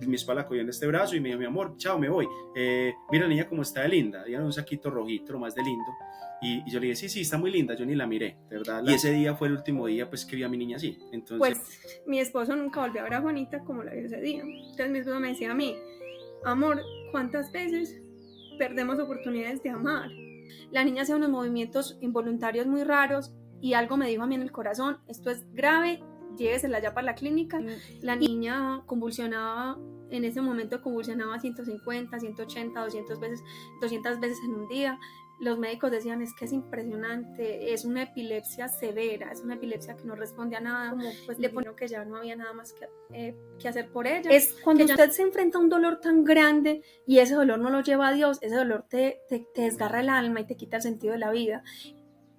mi esposa la cogió en este brazo y me dijo, mi amor, chao, me voy. Mira la niña como está de linda, ella en un saquito rojito, lo más de lindo. Y yo le dije, sí, está muy linda, yo ni la miré, de verdad. Y ese día fue el último día pues que vi a mi niña así. Entonces, pues mi esposo nunca volvió a ver a Juanita como la vio ese día. Entonces mi esposo me decía a mí, amor, ¿cuántas veces perdemos oportunidades de amar? La niña hacía unos movimientos involuntarios muy raros y algo me dijo a mí en el corazón, esto es grave, llévesela ya para la clínica. La niña convulsionaba, en ese momento convulsionaba 150, 180, 200 veces en un día. Los médicos decían, es que es impresionante, es una epilepsia severa, es una epilepsia que no responde a nada. Como pues le ponieron que ya no había nada más que hacer por ella. Es cuando usted se enfrenta a un dolor tan grande y ese dolor no lo lleva a Dios, ese dolor te desgarra el alma y te quita el sentido de la vida.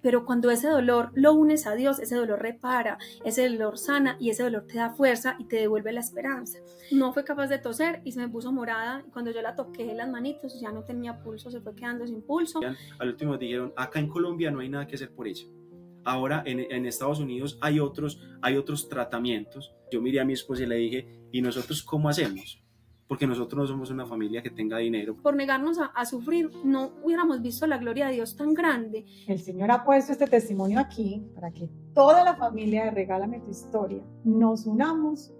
Pero cuando ese dolor lo unes a Dios, ese dolor repara, ese dolor sana y ese dolor te da fuerza y te devuelve la esperanza. No fue capaz de toser y se me puso morada. Cuando yo la toqué las manitos, ya no tenía pulso, se fue quedando sin pulso. Al último dijeron, acá en Colombia no hay nada que hacer por ella. Ahora en Estados Unidos hay otros tratamientos. Yo miré a mi esposa y le dije, ¿y nosotros cómo hacemos? Porque nosotros no somos una familia que tenga dinero. Por negarnos a sufrir, no hubiéramos visto la gloria de Dios tan grande. El Señor ha puesto este testimonio aquí para que toda la familia de Regálame tu Historia nos unamos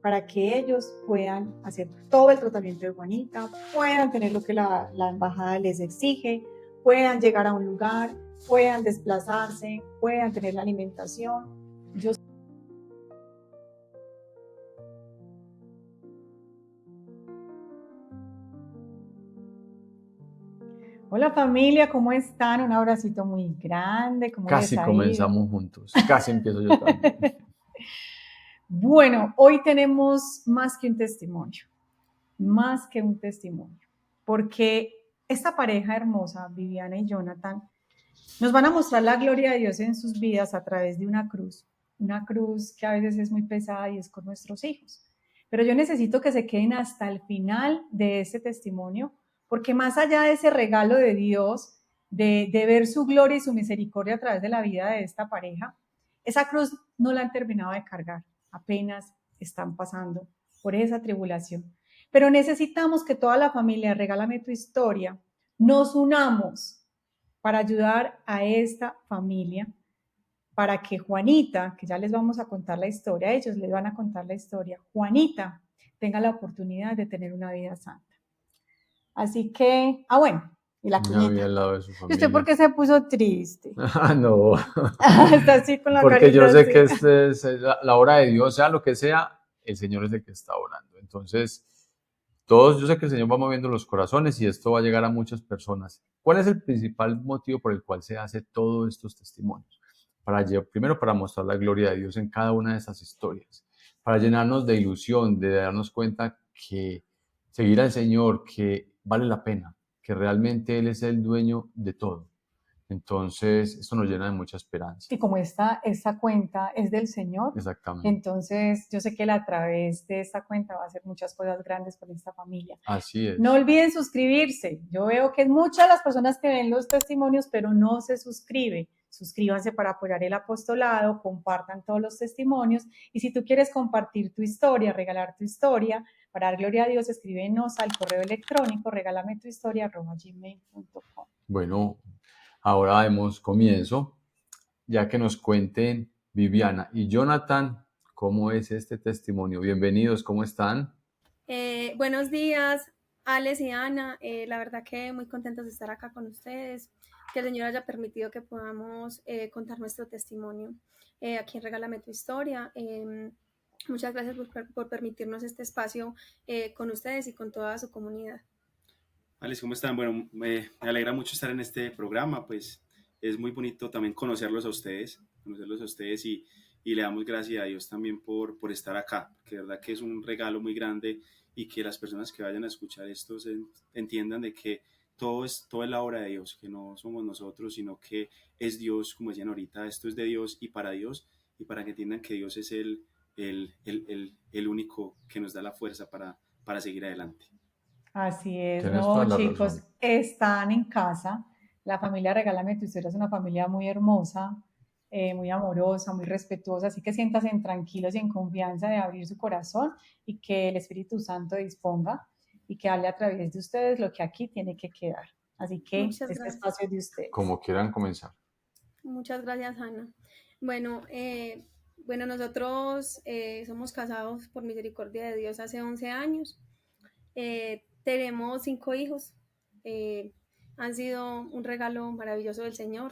para que ellos puedan hacer todo el tratamiento de Juanita, puedan tener lo que la embajada les exige, puedan llegar a un lugar, puedan desplazarse, puedan tener la alimentación. Hola familia, ¿cómo están? Un abracito muy grande. ¿Cómo casi comenzamos juntos, casi empiezo yo también. Bueno, hoy tenemos más que un testimonio, porque esta pareja hermosa, Viviana y Jonathan, nos van a mostrar la gloria de Dios en sus vidas a través de una cruz que a veces es muy pesada y es con nuestros hijos. Pero yo necesito que se queden hasta el final de este testimonio, porque más allá de ese regalo de Dios, de ver su gloria y su misericordia a través de la vida de esta pareja, esa cruz no la han terminado de cargar, apenas están pasando por esa tribulación. Pero necesitamos que toda la familia, Regálame tu Historia, nos unamos para ayudar a esta familia, para que Juanita, que ya les vamos a contar la historia, ellos les van a contar la historia, Juanita tenga la oportunidad de tener una vida santa. Así que, bueno, y la cuñita. Al lado de su familia. ¿Y usted por qué se puso triste? No. Está así con la porque yo sé así. que es la obra de Dios, sea lo que sea, el Señor es el que está orando. Entonces, yo sé que el Señor va moviendo los corazones y esto va a llegar a muchas personas. ¿Cuál es el principal motivo por el cual se hace todos estos testimonios? Primero, para mostrar la gloria de Dios en cada una de esas historias, para llenarnos de ilusión, de darnos cuenta que seguir al Señor, que vale la pena, que realmente Él es el dueño de todo. Entonces, esto nos llena de mucha esperanza. Y como esta cuenta es del Señor, exactamente, entonces yo sé que Él a través de esta cuenta va a hacer muchas cosas grandes por esta familia. Así es. No olviden suscribirse. Yo veo que muchas de las personas que ven los testimonios, pero no se suscriben. Suscríbanse para apoyar el apostolado, compartan todos los testimonios. Y si tú quieres compartir tu historia, regalar tu historia, para dar gloria a Dios, escríbenos al correo electrónico regalametuhistoria@gmail.com. Bueno, ahora demos comienzo, ya que nos cuenten Viviana y Jonathan cómo es este testimonio. Bienvenidos, ¿cómo están? Buenos días, Alex y Ana. La verdad que muy contentos de estar acá con ustedes, que el Señor haya permitido que podamos contar nuestro testimonio aquí en Regálame tu Historia. Muchas gracias por permitirnos este espacio con ustedes y con toda su comunidad. Alex, ¿cómo están? Bueno, me alegra mucho estar en este programa, pues es muy bonito también conocerlos a ustedes y le damos gracias a Dios también por estar acá, que de verdad que es un regalo muy grande y que las personas que vayan a escuchar esto entiendan de que todo es la obra de Dios, que no somos nosotros, sino que es Dios, como decían ahorita, esto es de Dios y para Dios, y para que entiendan que Dios es el único que nos da la fuerza para seguir adelante. Así es, Tienes no, toda la chicos, razón. están en casa. La familia Regálame tu Historia es una familia muy hermosa. muy amorosa, muy respetuosa, así que siéntanse tranquilos y en confianza de abrir su corazón y que el Espíritu Santo disponga y que hable a través de ustedes lo que aquí tiene que quedar. Así que Muchas este gracias. espacio es de ustedes. Como quieran comenzar. Muchas gracias, Ana. Bueno, nosotros somos casados por misericordia de Dios hace 11 años. Tenemos 5 hijos. Han sido un regalo maravilloso del Señor.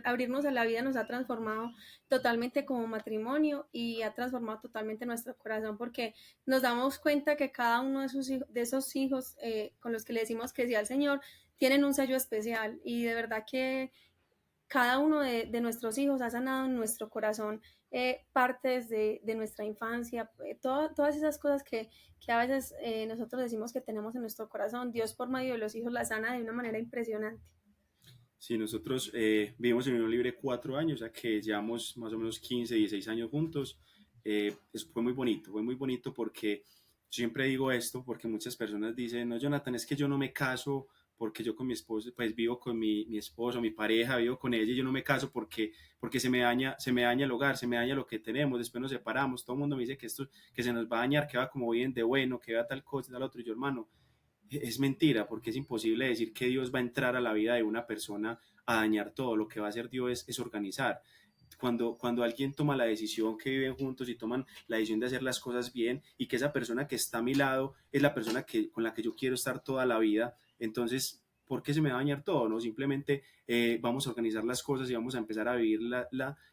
Abrirnos a la vida nos ha transformado totalmente como matrimonio y ha transformado totalmente nuestro corazón porque nos damos cuenta que cada uno de esos hijos con los que le decimos que sí al Señor tienen un sello especial y de verdad que cada uno de nuestros hijos ha sanado en nuestro corazón partes de nuestra infancia, todas esas cosas que a veces nosotros decimos que tenemos en nuestro corazón, Dios por medio de los hijos las sana de una manera impresionante. Sí, nosotros vivimos en Unión Libre 4 años, ya que llevamos más o menos 15, 16 años juntos. Fue muy bonito porque siempre digo esto, porque muchas personas dicen, no, Jonathan, es que yo no me caso porque yo con mi esposo, pues vivo con mi esposo, mi pareja, vivo con ella y yo no me caso porque se me daña el hogar, se me daña lo que tenemos, después nos separamos, todo el mundo me dice que esto, que se nos va a dañar, que va como bien de bueno, que va tal cosa, tal otro, y yo, hermano, es mentira, porque es imposible decir que Dios va a entrar a la vida de una persona a dañar todo. Lo que va a hacer Dios es organizar. Cuando alguien toma la decisión, que viven juntos y toman la decisión de hacer las cosas bien y que esa persona que está a mi lado es la persona con la que yo quiero estar toda la vida, entonces, ¿por qué se me va a dañar todo? No, simplemente vamos a organizar las cosas y vamos a empezar a vivir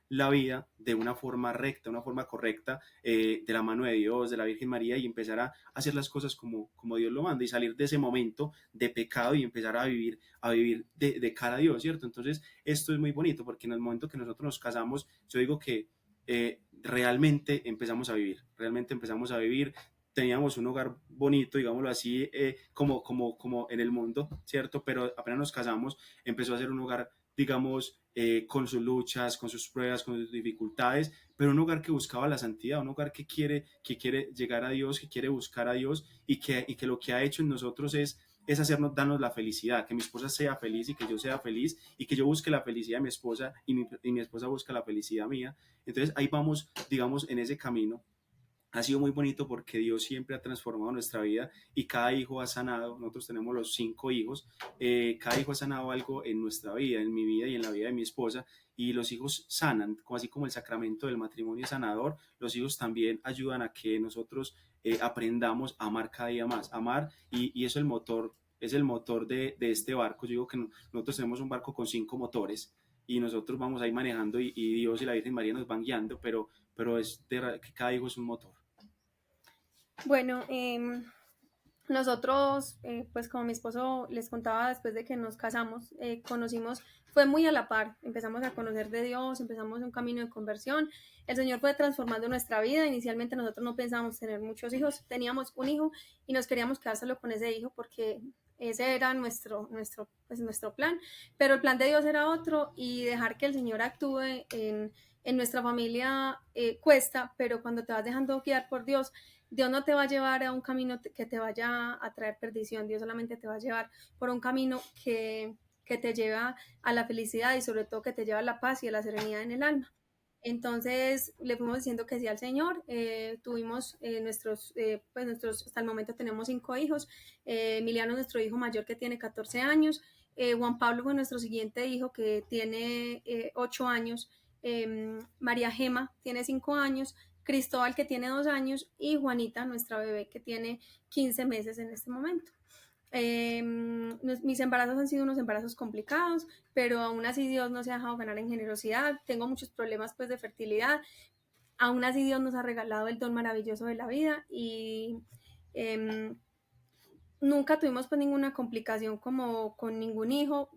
la vida de una forma recta, una forma correcta, de la mano de Dios, de la Virgen María, y empezar a hacer las cosas como Dios lo manda y salir de ese momento de pecado y empezar a vivir de cara a Dios, ¿cierto? Entonces, esto es muy bonito porque en el momento que nosotros nos casamos, yo digo que realmente empezamos a vivir, teníamos un hogar bonito, digámoslo así, como en el mundo, ¿cierto? Pero apenas nos casamos, empezó a ser un hogar, digamos, con sus luchas, con sus pruebas, con sus dificultades, pero un hogar que buscaba la santidad, un hogar que quiere llegar a Dios, que quiere buscar a Dios y que lo que ha hecho en nosotros es darnos la felicidad, que mi esposa sea feliz y que yo sea feliz y que yo busque la felicidad de mi esposa y mi esposa busca la felicidad mía. Entonces ahí vamos, digamos, en ese camino. Ha sido muy bonito porque Dios siempre ha transformado nuestra vida y cada hijo ha sanado. Nosotros tenemos los 5 hijos. Cada hijo ha sanado algo en nuestra vida, en mi vida y en la vida de mi esposa. Y los hijos sanan, así como el sacramento del matrimonio es sanador, los hijos también ayudan a que nosotros aprendamos a amar cada día más. Amar, y eso es el motor de este barco. Yo digo que nosotros tenemos un barco con 5 motores y nosotros vamos ahí manejando y Dios y la Virgen María nos van guiando, pero que cada hijo es un motor. Bueno, nosotros, pues como mi esposo les contaba, después de que nos casamos, conocimos, fue muy a la par, empezamos a conocer de Dios, empezamos un camino de conversión, el Señor fue transformando nuestra vida, inicialmente nosotros no pensábamos tener muchos hijos, teníamos un hijo y nos queríamos quedar solo con ese hijo porque ese era nuestro plan, pero el plan de Dios era otro y dejar que el Señor actúe en nuestra familia cuesta, pero cuando te vas dejando guiar por Dios, Dios no te va a llevar a un camino que te vaya a traer perdición, Dios solamente te va a llevar por un camino que te lleva a la felicidad y sobre todo que te lleva a la paz y a la serenidad en el alma. Entonces le fuimos diciendo que sí al Señor, tuvimos hasta el momento tenemos 5 hijos, Emiliano es nuestro hijo mayor que tiene 14 años, Juan Pablo fue nuestro siguiente hijo que tiene 8 años, María Gema tiene 5 años, Cristóbal que tiene 2 años y Juanita, nuestra bebé que tiene 15 meses en este momento. Mis embarazos han sido unos embarazos complicados, pero aún así Dios no se ha dejado ganar en generosidad. Tengo muchos problemas pues de fertilidad. Aún así Dios nos ha regalado el don maravilloso de la vida y nunca tuvimos pues ninguna complicación como con ningún hijo.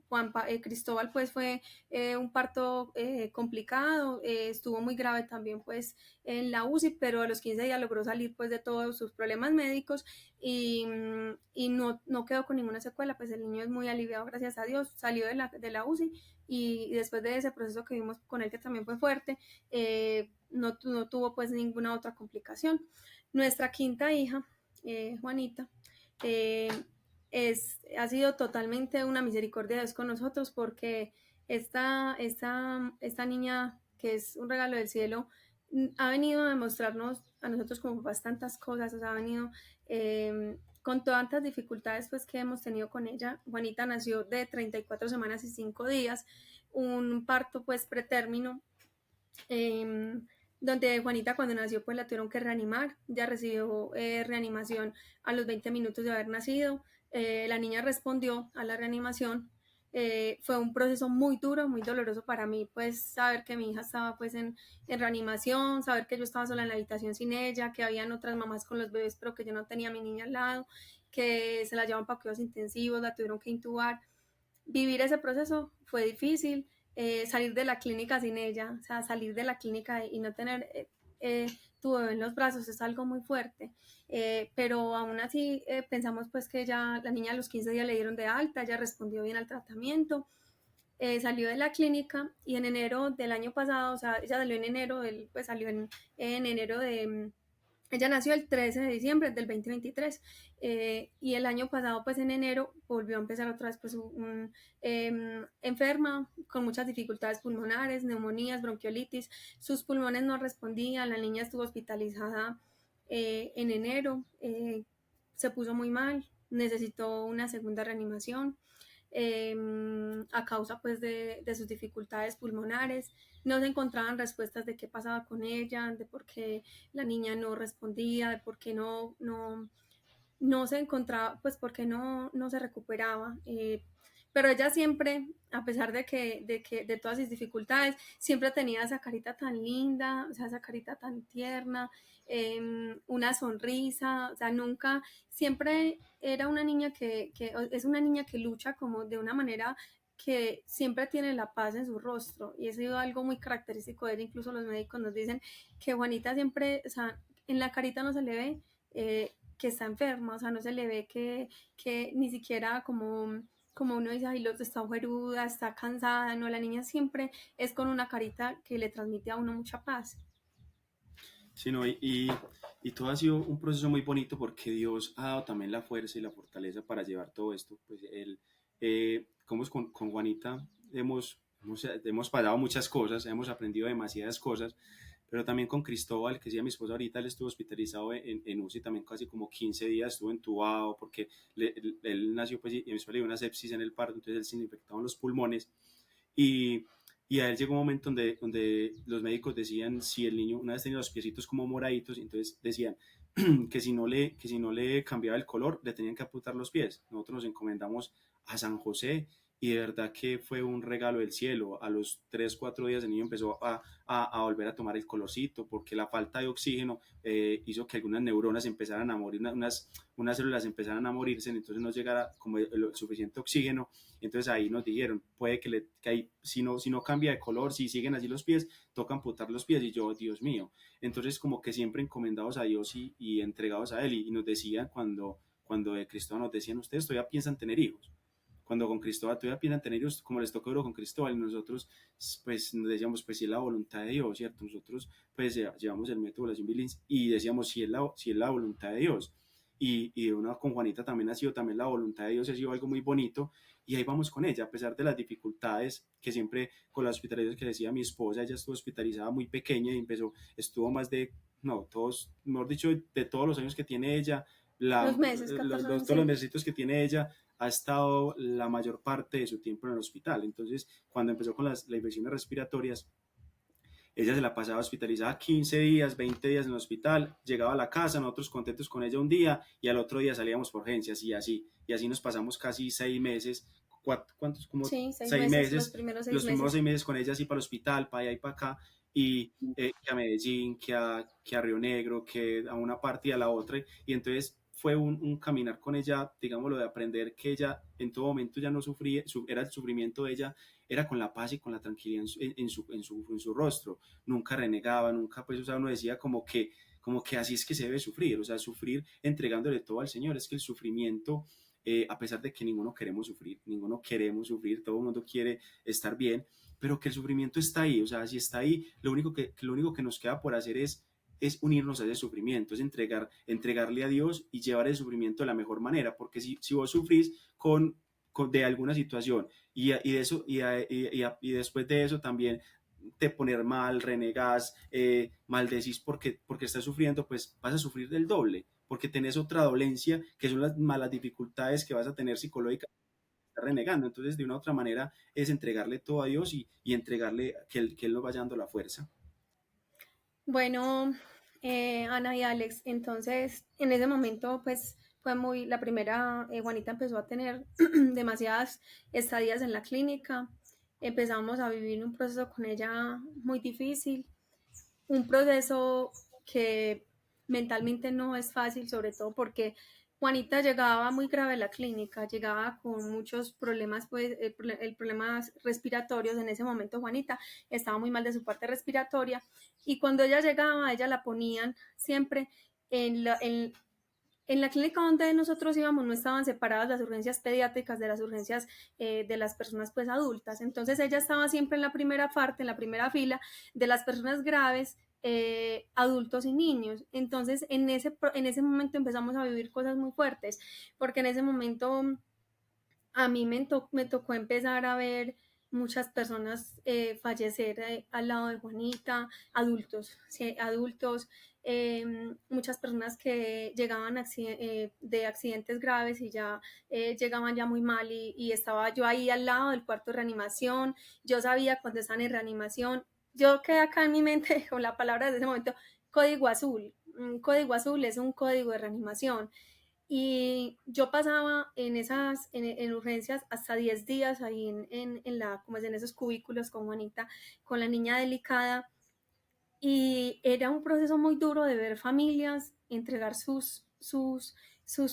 Cristóbal pues fue un parto complicado, estuvo muy grave también pues en la UCI, pero a los 15 días logró salir pues de todos sus problemas médicos y no quedó con ninguna secuela, pues el niño es muy aliviado, gracias a Dios, salió de la UCI y después de ese proceso que vimos con él que también fue fuerte, no tuvo pues ninguna otra complicación. Nuestra quinta hija, Juanita, ha sido totalmente una misericordia de Dios con nosotros porque esta niña, que es un regalo del cielo, ha venido a demostrarnos a nosotros como papás tantas cosas, o sea, ha venido con tantas dificultades pues que hemos tenido con ella. Juanita nació de 34 semanas y 5 días, un parto pues pretérmino, eh, donde Juanita cuando nació pues la tuvieron que reanimar, ya recibió reanimación a los 20 minutos de haber nacido, la niña respondió a la reanimación. Fue un proceso muy duro, muy doloroso para mí, pues saber que mi hija estaba pues en reanimación, saber que yo estaba sola en la habitación sin ella, que habían otras mamás con los bebés, pero que yo no tenía a mi niña al lado, que se la llevaban para cuidados intensivos, la tuvieron que intubar. Vivir ese proceso fue difícil, salir de la clínica sin ella, o sea, salir de la clínica y no tener eh, tu bebé en los brazos es algo muy fuerte, pero aún así pensamos pues que ya la niña a los 15 días le dieron de alta, ella respondió bien al tratamiento, salió de la clínica y en enero del año pasado, o sea, ella salió en enero, pues salió en enero de... Ella nació el 13 de diciembre del 2023 y el año pasado, pues en enero, volvió a empezar otra vez pues, enferma, con muchas dificultades pulmonares, neumonías, bronquiolitis. Sus pulmones no respondían, la niña estuvo hospitalizada en enero, se puso muy mal, necesitó una segunda reanimación a causa pues de sus dificultades pulmonares. No se encontraban respuestas de qué pasaba con ella, de por qué la niña no respondía, de por qué no se encontraba, pues porque no se recuperaba. Pero ella siempre, a pesar de todas sus dificultades, siempre tenía esa carita tan linda, o sea, esa carita tan tierna, una sonrisa, o sea, nunca, siempre era una niña que es una niña que lucha como de una manera que siempre tiene la paz en su rostro y eso es algo muy característico de ella. Incluso los médicos nos dicen que Juanita siempre, o sea, en la carita no se le ve que está enferma, o sea, no se le ve que ni siquiera como uno dice, ay, está ojeruda, está cansada, no, la niña siempre es con una carita que le transmite a uno mucha paz. Sí, no, y todo ha sido un proceso muy bonito porque Dios ha dado también la fuerza y la fortaleza para llevar todo esto. Pues él, como es con Juanita, hemos pasado muchas cosas, hemos aprendido demasiadas cosas, pero también con Cristóbal, que sí, mi esposa ahorita, él estuvo hospitalizado en UCI también casi como 15 días, estuvo entubado porque él nació pues y me suele una sepsis en el parto, entonces él se le infectaban los pulmones y, y a él llegó un momento donde los médicos decían si el niño una vez tenía los piecitos como moraditos, entonces decían que si no le cambiaba el color, le tenían que amputar los pies. Nosotros nos encomendamos a San José y de verdad que fue un regalo del cielo. A los 3 4 días el niño empezó a volver a tomar el colorcito porque la falta de oxígeno hizo que algunas neuronas empezaran a morir, unas células empezaran a morirse, entonces no llegara como el suficiente oxígeno. Entonces ahí nos dijeron, puede que ahí, si no cambia de color, si siguen así los pies, toca amputar los pies. Y yo, Dios mío. Entonces como que siempre encomendados a Dios y entregados a Él. Y nos decían cuando de Cristo nos decían, ustedes todavía piensan tener hijos. Cuando con Cristóbal todavía piensan tener hijos, como les tocó duro con Cristóbal, y nosotros pues decíamos, pues si es la voluntad de Dios, ¿cierto? Nosotros pues llevamos el método de la Billings y decíamos, si es la voluntad de Dios. Y de una con Juanita también ha sido también la voluntad de Dios, ha sido algo muy bonito y ahí vamos con ella, a pesar de las dificultades que siempre con las hospitalizaciones que decía mi esposa, ella estuvo hospitalizada muy pequeña y estuvo más de, no, todos, mejor dicho, de todos los años que tiene ella, Los meses, 14 años, todos los sí. meses que tiene ella, ha estado la mayor parte de su tiempo en el hospital. Entonces, cuando empezó con las infecciones respiratorias, ella se la pasaba hospitalizada 15 días, 20 días en el hospital, llegaba a la casa, nosotros contentos con ella un día y al otro día salíamos por urgencias y así nos pasamos casi 6 meses, ¿cuántos? Como Sí, 6 meses, meses, los primeros primeros 6 meses con ella así para el hospital, para allá y para acá, y que a Medellín, que a Río Negro, que a una parte y a la otra, y entonces fue un caminar con ella, digámoslo, de aprender que ella en todo momento ya no sufría, era el sufrimiento de ella, era con la paz y con la tranquilidad en su rostro, nunca renegaba, nunca, pues, o sea, uno decía como que así es que se debe sufrir, o sea, sufrir entregándole todo al Señor, es que el sufrimiento, a pesar de que ninguno queremos sufrir, todo el mundo quiere estar bien, pero que el sufrimiento está ahí, o sea, si está ahí, lo único que nos queda por hacer es unirnos a ese sufrimiento, es entregarle a Dios y llevar el sufrimiento de la mejor manera, porque si vos sufrís de alguna situación y eso, y después de eso también te poner mal, renegas, maldecís porque estás sufriendo, pues vas a sufrir del doble, porque tenés otra dolencia que son las malas dificultades que vas a tener psicológicas renegando. Entonces, de una u otra manera, es entregarle todo a Dios y entregarle que él nos vaya dando la fuerza. Bueno, Ana y Alex, entonces en ese momento pues fue muy, la primera, Juanita empezó a tener demasiadas estadías en la clínica, empezamos a vivir un proceso con ella muy difícil, un proceso que mentalmente no es fácil, sobre todo porque Juanita llegaba muy grave a la clínica, llegaba con muchos problemas, pues, problemas respiratorios. En ese momento Juanita estaba muy mal de su parte respiratoria y cuando ella llegaba, ella la ponían siempre en la clínica donde nosotros íbamos no estaban separadas las urgencias pediátricas de las urgencias de las personas pues adultas. Entonces ella estaba siempre en la primera parte, en la primera fila de las personas graves, adultos y niños. Entonces en ese momento empezamos a vivir cosas muy fuertes, porque en ese momento a mí me tocó empezar a ver muchas personas fallecer al lado de Juanita, adultos, ¿sí? Adultos, muchas personas que llegaban de accidentes graves y ya llegaban ya muy mal y estaba yo ahí al lado del cuarto de reanimación, yo sabía cuando estaban en reanimación, yo quedé acá en mi mente con la palabra desde ese momento, código azul. Un código azul es un código de reanimación y yo pasaba en urgencias hasta 10 días ahí como es en esos cubículos con Juanita, con la niña delicada. Y era un proceso muy duro de ver familias, entregar sus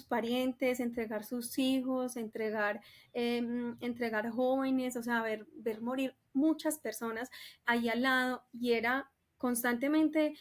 parientes, entregar sus hijos, entregar jóvenes, o sea, ver morir muchas personas ahí al lado. Y era constantemente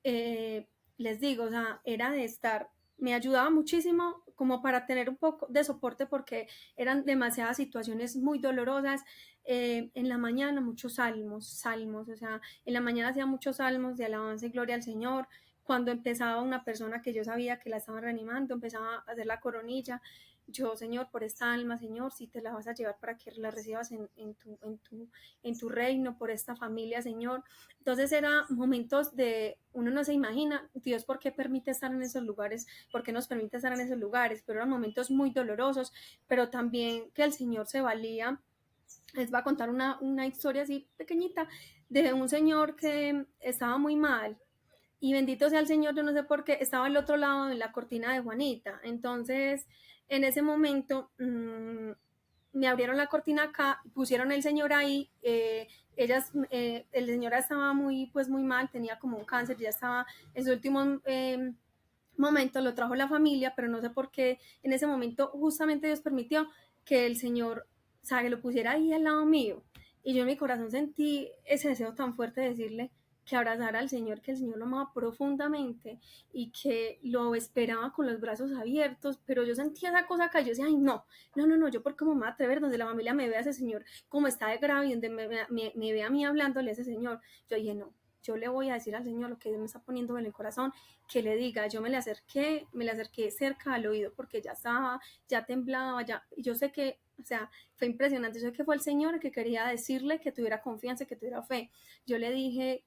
les digo, o sea, era de estar, me ayudaba muchísimo como para tener un poco de soporte porque eran demasiadas situaciones muy dolorosas. En la mañana muchos salmos, o sea, en la mañana hacía muchos salmos de alabanza y gloria al Señor. Cuando empezaba una persona que yo sabía que la estaba reanimando, empezaba a hacer la coronilla. Yo, Señor, por esta alma, Señor, si te la vas a llevar para que la recibas en tu reino, por esta familia, Señor. Entonces eran momentos de, uno no se imagina, Dios, ¿por qué permite estar en esos lugares? ¿Por qué nos permite estar en esos lugares? Pero eran momentos muy dolorosos, pero también que el Señor se valía. Les voy a contar una historia así pequeñita de un señor que estaba muy mal y bendito sea el Señor, yo no sé por qué, estaba al otro lado de la cortina de Juanita. Entonces, en ese momento, me abrieron la cortina acá, pusieron el señor ahí, el señor estaba pues muy mal, tenía como un cáncer, ya estaba en su último momento, lo trajo la familia, pero no sé por qué en ese momento justamente Dios permitió que el señor, o sea, que lo pusiera ahí al lado mío. Y yo en mi corazón sentí ese deseo tan fuerte de decirle que abrazara al Señor, que el Señor lo amaba profundamente y que lo esperaba con los brazos abiertos, pero yo sentía esa cosa acá, yo decía, ay, no, yo por qué me voy a atrever, donde la familia me ve a ese Señor como está de grave y donde me ve a mí hablándole a ese Señor. Yo dije, no, yo le voy a decir al Señor lo que Dios me está poniendo en el corazón, que le diga. Yo me le acerqué cerca al oído porque ya estaba, ya temblaba, ya, y yo sé que, o sea, fue impresionante. Yo sé que fue el Señor el que quería decirle que tuviera confianza, que tuviera fe. Yo le dije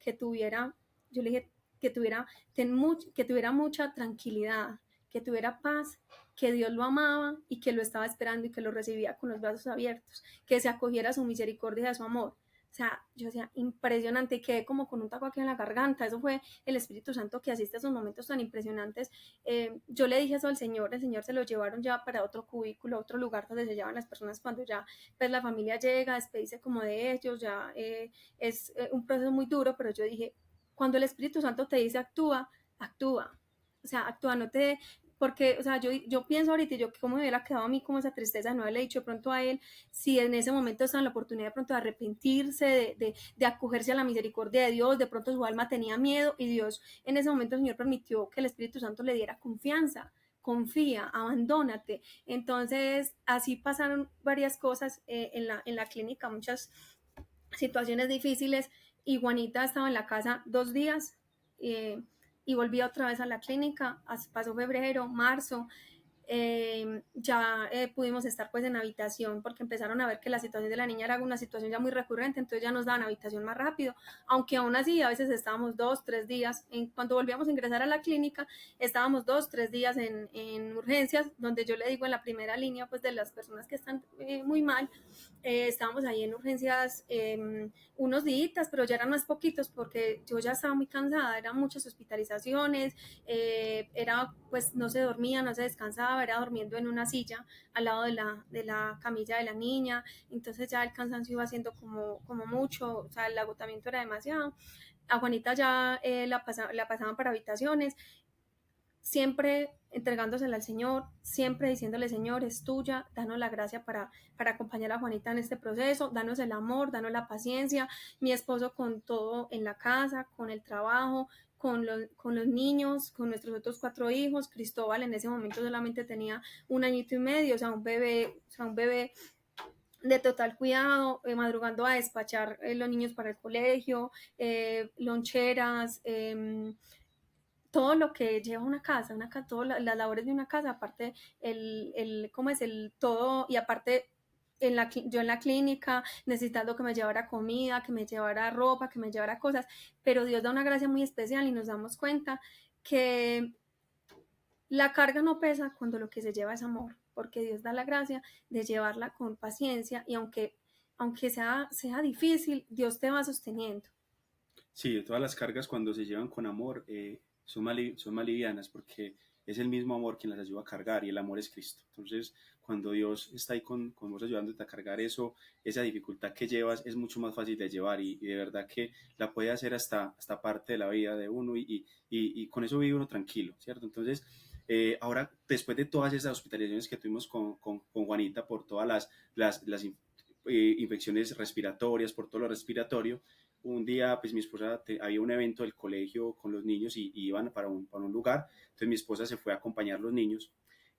yo le dije que tuviera mucha tranquilidad, que tuviera paz, que Dios lo amaba y que lo estaba esperando y que lo recibía con los brazos abiertos, que se acogiera a su misericordia y a su amor. O sea, yo decía, impresionante, y quedé como con un taco aquí en la garganta. Eso fue el Espíritu Santo que asiste a esos momentos tan impresionantes. Yo le dije eso al Señor, el Señor se lo llevaron ya para otro cubículo, otro lugar donde se llevan las personas cuando ya pues la familia llega, despedirse como de ellos, ya es un proceso muy duro, pero yo dije, cuando el Espíritu Santo te dice actúa, actúa. O sea, actúa, no te, porque, o sea, yo pienso ahorita, yo cómo me hubiera quedado a mí como esa tristeza de no haberle dicho de pronto a él, si en ese momento estaba en la oportunidad de pronto de arrepentirse, de acogerse a la misericordia de Dios, de pronto su alma tenía miedo y Dios en ese momento el Señor permitió que el Espíritu Santo le diera confianza. Confía, abandónate. Entonces, así pasaron varias cosas en la clínica, muchas situaciones difíciles y Juanita estaba en la casa 2 días y volví otra vez a la clínica, pasó febrero, marzo ya pudimos estar pues en habitación porque empezaron a ver que la situación de la niña era una situación ya muy recurrente, entonces ya nos daban habitación más rápido, aunque aún así a veces estábamos 2, 3 días, cuando volvíamos a ingresar a la clínica, estábamos 2, 3 días en urgencias, donde yo le digo en la primera línea pues de las personas que están muy mal, estábamos ahí en urgencias unos días, pero ya eran más poquitos porque yo ya estaba muy cansada, eran muchas hospitalizaciones, era pues no se dormía, no se descansaba, era durmiendo en una silla al lado de la camilla de la niña, entonces ya el cansancio iba siendo como mucho, o sea, el agotamiento era demasiado. A Juanita ya la pasaban para habitaciones, siempre entregándosela al Señor, siempre diciéndole, Señor, es tuya, danos la gracia para acompañar a Juanita en este proceso, danos el amor, danos la paciencia, mi esposo con todo en la casa, con el trabajo, con los niños, con nuestros otros 4 hijos. Cristóbal en ese momento solamente tenía 1 añito y medio, o sea, un bebé de total cuidado, madrugando a despachar los niños para el colegio, loncheras, todo lo que lleva una casa, todas las labores de una casa, aparte ¿cómo es? El todo, y aparte yo en la clínica necesitando que me llevara comida, que me llevara ropa, que me llevara cosas, pero Dios da una gracia muy especial y nos damos cuenta que la carga no pesa cuando lo que se lleva es amor, porque Dios da la gracia de llevarla con paciencia y aunque sea difícil, Dios te va sosteniendo. Sí, todas las cargas cuando se llevan con amor son más livianas porque es el mismo amor quien las ayuda a cargar y el amor es Cristo. Entonces, cuando Dios está ahí con vos ayudándote a cargar eso, esa dificultad que llevas es mucho más fácil de llevar y de verdad que la puede hacer hasta parte de la vida de uno y con eso vive uno tranquilo, ¿cierto? Entonces, ahora, después de todas esas hospitalizaciones que tuvimos con Juanita por todas las infecciones respiratorias, por todo lo respiratorio, un día pues mi esposa había un evento del colegio con los niños y iban para un lugar, entonces mi esposa se fue a acompañar a los niños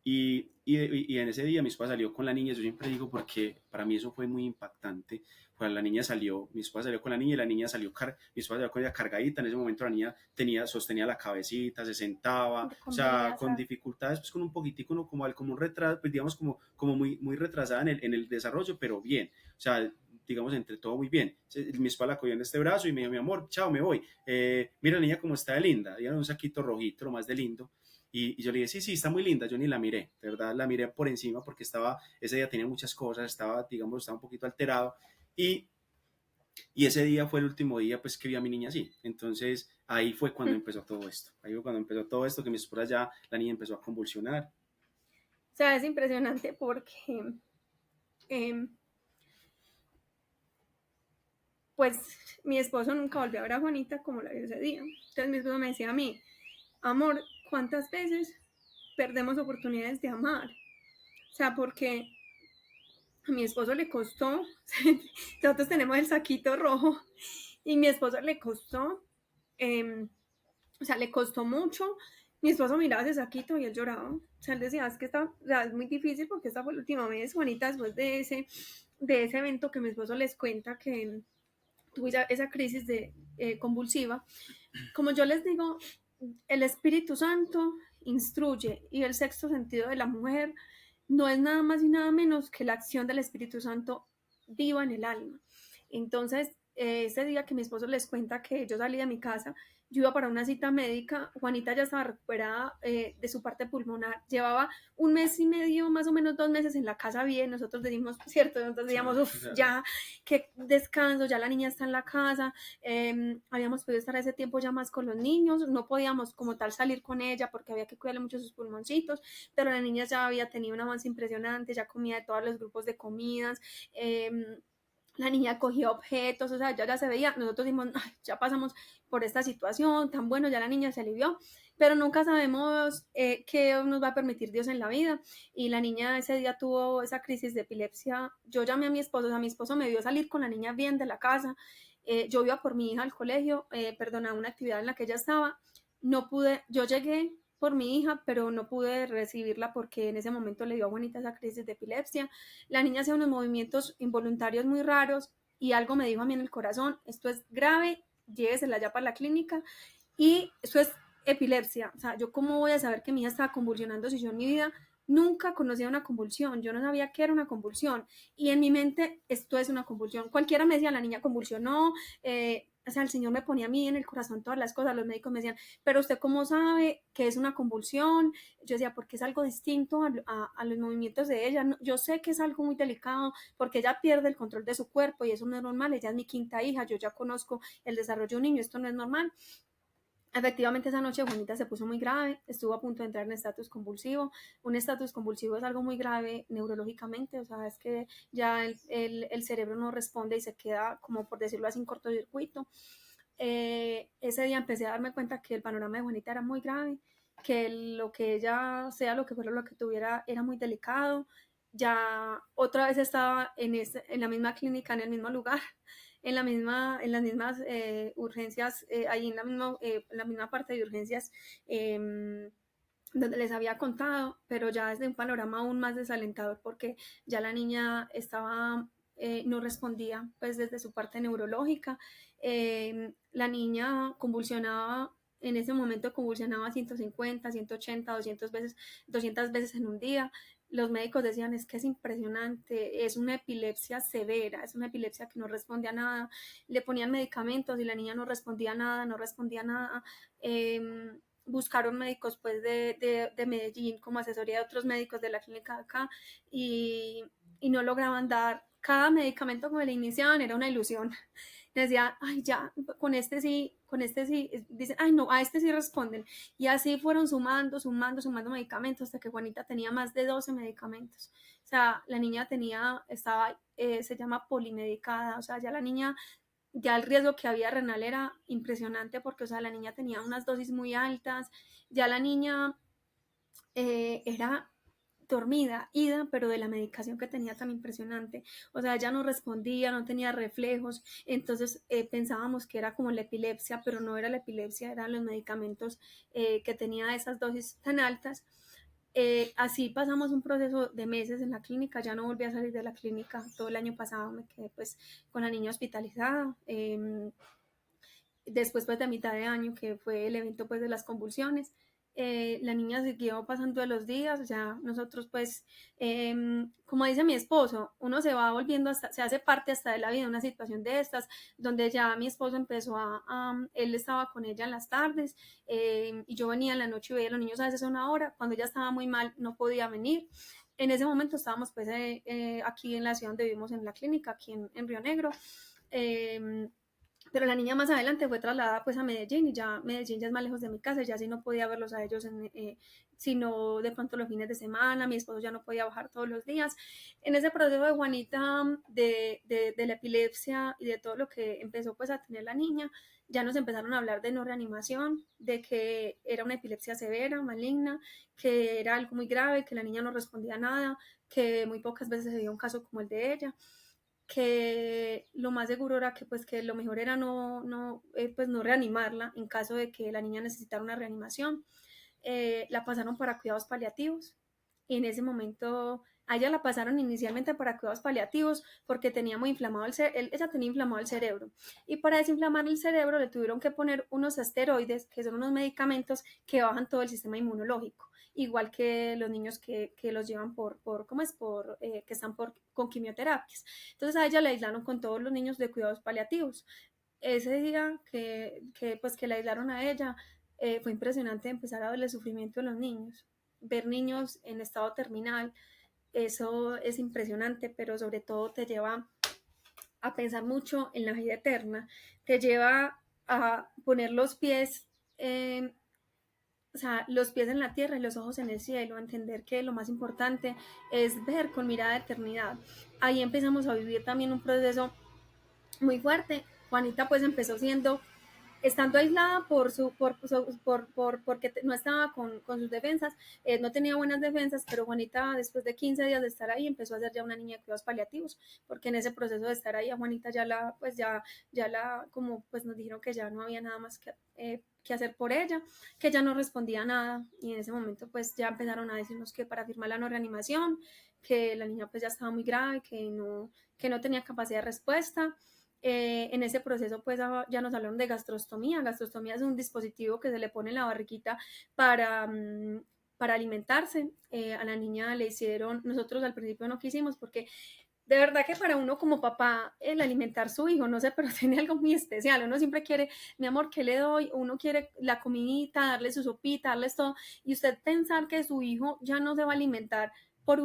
y en ese día mi esposa salió con la niña, yo siempre digo porque para mí eso fue muy impactante, pues la niña salió, mi esposa salió con la niña y la niña salió, mi esposa salió con ella cargadita, en ese momento la niña sostenía la cabecita, se sentaba, o sea, con dificultades, pues con un poquitico, como un retraso, pues digamos como muy retrasada en el desarrollo, pero bien, o sea, digamos, entre todo muy bien. Mi esposa la cogió en este brazo y me dijo, mi amor, chao, me voy. Mira la niña como está de linda, ella un saquito rojito, lo más de lindo. Y yo le dije, sí, está muy linda, yo ni la miré, de verdad la miré por encima porque ese día tenía muchas cosas, estaba un poquito alterado y ese día fue el último día pues que vi a mi niña así. Entonces ahí fue cuando empezó todo esto, que mi esposa ya, la niña empezó a convulsionar. O sea, es impresionante porque pues mi esposo nunca volvió a ver a Juanita como la vio ese día. Entonces mi esposo me decía a mí, amor, ¿cuántas veces perdemos oportunidades de amar? O sea, porque a mi esposo le costó, nosotros tenemos el saquito rojo y mi esposo le costó, o sea, le costó mucho. Mi esposo miraba ese saquito y él lloraba. O sea, él decía, es que es muy difícil porque esta fue la última vez, Juanita, después de ese evento que mi esposo les cuenta que tuve esa crisis convulsiva. Como yo les digo, el Espíritu Santo instruye y el sexto sentido de la mujer no es nada más y nada menos que la acción del Espíritu Santo viva en el alma. Entonces, ese día que mi esposo les cuenta que yo salí de mi casa, yo iba para una cita médica, Juanita ya estaba recuperada de su parte pulmonar, llevaba 1 mes y medio, más o menos 2 meses en la casa bien, nosotros decimos, cierto, nosotros decíamos, uff, ya, qué descanso, ya la niña está en la casa, habíamos podido estar ese tiempo ya más con los niños, no podíamos como tal salir con ella porque había que cuidarle mucho sus pulmoncitos, pero la niña ya había tenido un avance impresionante, ya comía de todos los grupos de comidas, la niña cogía objetos, o sea, ya se veía, nosotros dijimos, ya pasamos por esta situación, tan bueno, ya la niña se alivió, pero nunca sabemos qué nos va a permitir Dios en la vida, y la niña ese día tuvo esa crisis de epilepsia, yo llamé a mi esposo, o sea, mi esposo me vio salir con la niña bien de la casa, yo iba por mi hija al colegio, a una actividad en la que ella estaba, no pude, yo llegué por mi hija, pero no pude recibirla porque en ese momento le dio a Juanita esa crisis de epilepsia. La niña hacía unos movimientos involuntarios muy raros y algo me dijo a mí en el corazón, esto es grave, llévesela ya para la clínica y esto es epilepsia. O sea, yo cómo voy a saber que mi hija estaba convulsionando si yo en mi vida nunca conocía una convulsión, yo no sabía qué era una convulsión y en mi mente esto es una convulsión. Cualquiera me decía, la niña convulsionó, o sea, el Señor me ponía a mí en el corazón todas las cosas, los médicos me decían, pero usted cómo sabe que es una convulsión. Yo decía, porque es algo distinto a los movimientos de ella. No, yo sé que es algo muy delicado porque ella pierde el control de su cuerpo y eso no es normal. Ella es mi quinta hija, yo ya conozco el desarrollo de un niño, esto no es normal. Efectivamente, esa noche Juanita se puso muy grave, estuvo a punto de entrar en estatus convulsivo. Un estatus convulsivo es algo muy grave neurológicamente, o sea, es que ya el cerebro no responde y se queda, como por decirlo así, en cortocircuito. Ese día empecé a darme cuenta que el panorama de Juanita era muy grave, que lo que ella, sea lo que fuera lo que tuviera, era muy delicado. Ya otra vez estaba en la misma clínica, en el mismo lugar, en las mismas urgencias, ahí en la misma parte de urgencias donde les había contado, pero ya desde un panorama aún más desalentador porque ya la niña estaba, no respondía pues desde su parte neurológica. La niña convulsionaba, en ese momento convulsionaba 150, 180, 200 veces en un día. Los médicos decían, es que es impresionante, es una epilepsia severa, es una epilepsia que no responde a nada. Le ponían medicamentos y la niña no respondía a nada, no respondía a nada. Buscaron médicos pues de Medellín como asesoría de otros médicos de la clínica de acá y no lograban dar. Cada medicamento que le iniciaban era una ilusión. Decía, ay, ya, con este sí, dicen, ay, no, a este sí responden. Y así fueron sumando medicamentos hasta que Juanita tenía más de 12 medicamentos. O sea, la niña se llama polimedicada, o sea, ya la niña, ya el riesgo que había renal era impresionante porque, o sea, la niña tenía unas dosis muy altas, ya la niña era dormida, ida, pero de la medicación que tenía tan impresionante. O sea, ella no respondía, no tenía reflejos, entonces pensábamos que era como la epilepsia, pero no era la epilepsia, eran los medicamentos que tenía esas dosis tan altas. Así pasamos un proceso de meses en la clínica, ya no volví a salir de la clínica, todo el año pasado me quedé pues con la niña hospitalizada. Después pues de mitad de año que fue el evento pues de las convulsiones, la niña siguió pasando de los días, o sea, nosotros pues, como dice mi esposo, uno se va volviendo hasta, se hace parte hasta de la vida, una situación de estas, donde ya mi esposo empezó él estaba con ella en las tardes, y yo venía en la noche y veía a los niños a veces a una hora, cuando ella estaba muy mal no podía venir. En ese momento estábamos pues aquí en la ciudad donde vivimos en la clínica, aquí en Río Negro. Pero la niña más adelante fue trasladada pues a Medellín y ya Medellín ya es más lejos de mi casa, ya sí no podía verlos a ellos sino de pronto los fines de semana, mi esposo ya no podía bajar todos los días. En ese proceso de Juanita, de la epilepsia y de todo lo que empezó pues a tener la niña, ya nos empezaron a hablar de no reanimación, de que era una epilepsia severa, maligna, que era algo muy grave, que la niña no respondía a nada, que muy pocas veces se dio un caso como el de ella, que lo más seguro era que pues que lo mejor era pues no reanimarla en caso de que la niña necesitara una reanimación. La pasaron para cuidados paliativos y en ese momento a ella la pasaron inicialmente para cuidados paliativos porque tenía muy inflamado ella tenía inflamado el cerebro y para desinflamar el cerebro le tuvieron que poner unos esteroides que son unos medicamentos que bajan todo el sistema inmunológico, igual que los niños que los llevan ¿cómo es? Que están con quimioterapias. Entonces a ella la aislaron con todos los niños de cuidados paliativos. Ese día pues que la aislaron a ella, fue impresionante empezar a ver el sufrimiento de los niños, ver niños en estado terminal, eso es impresionante, pero sobre todo te lleva a pensar mucho en la vida eterna, te lleva a poner los pies, o sea, los pies en la tierra y los ojos en el cielo, a entender que lo más importante es ver con mirada de eternidad. Ahí empezamos a vivir también un proceso muy fuerte. Juanita pues empezó estando aislada porque no estaba con sus defensas, no tenía buenas defensas, pero Juanita después de 15 días de estar ahí empezó a ser ya una niña de cuidados paliativos, porque en ese proceso de estar ahí a Juanita como pues nos dijeron que ya no había nada más que hacer por ella, que ya no respondía a nada, y en ese momento pues ya empezaron a decirnos que para firmar la no reanimación, que la niña pues ya estaba muy grave, que no tenía capacidad de respuesta. En ese proceso pues ya nos hablaron de gastrostomía. Gastrostomía es un dispositivo que se le pone en la barriguita para, para alimentarse. A la niña le hicieron, nosotros al principio no quisimos porque de verdad que para uno como papá el alimentar a su hijo, no sé, pero tiene algo muy especial. Uno siempre quiere, mi amor, ¿qué le doy? Uno quiere la comidita, darle su sopita, darles todo. Y usted pensar que su hijo ya no se va a alimentar por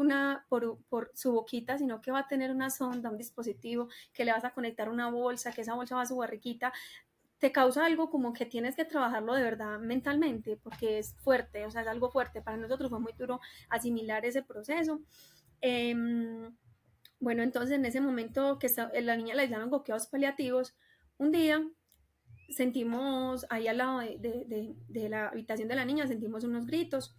su boquita, sino que va a tener una sonda, un dispositivo, que le vas a conectar una bolsa, que esa bolsa va a su barriguita, te causa algo como que tienes que trabajarlo de verdad mentalmente, porque es fuerte, o sea, es algo fuerte. Para nosotros fue muy duro asimilar ese proceso. Eh, bueno, entonces en ese momento que la niña le dieron coqueos paliativos, un día sentimos ahí al lado de la habitación de la niña, sentimos unos gritos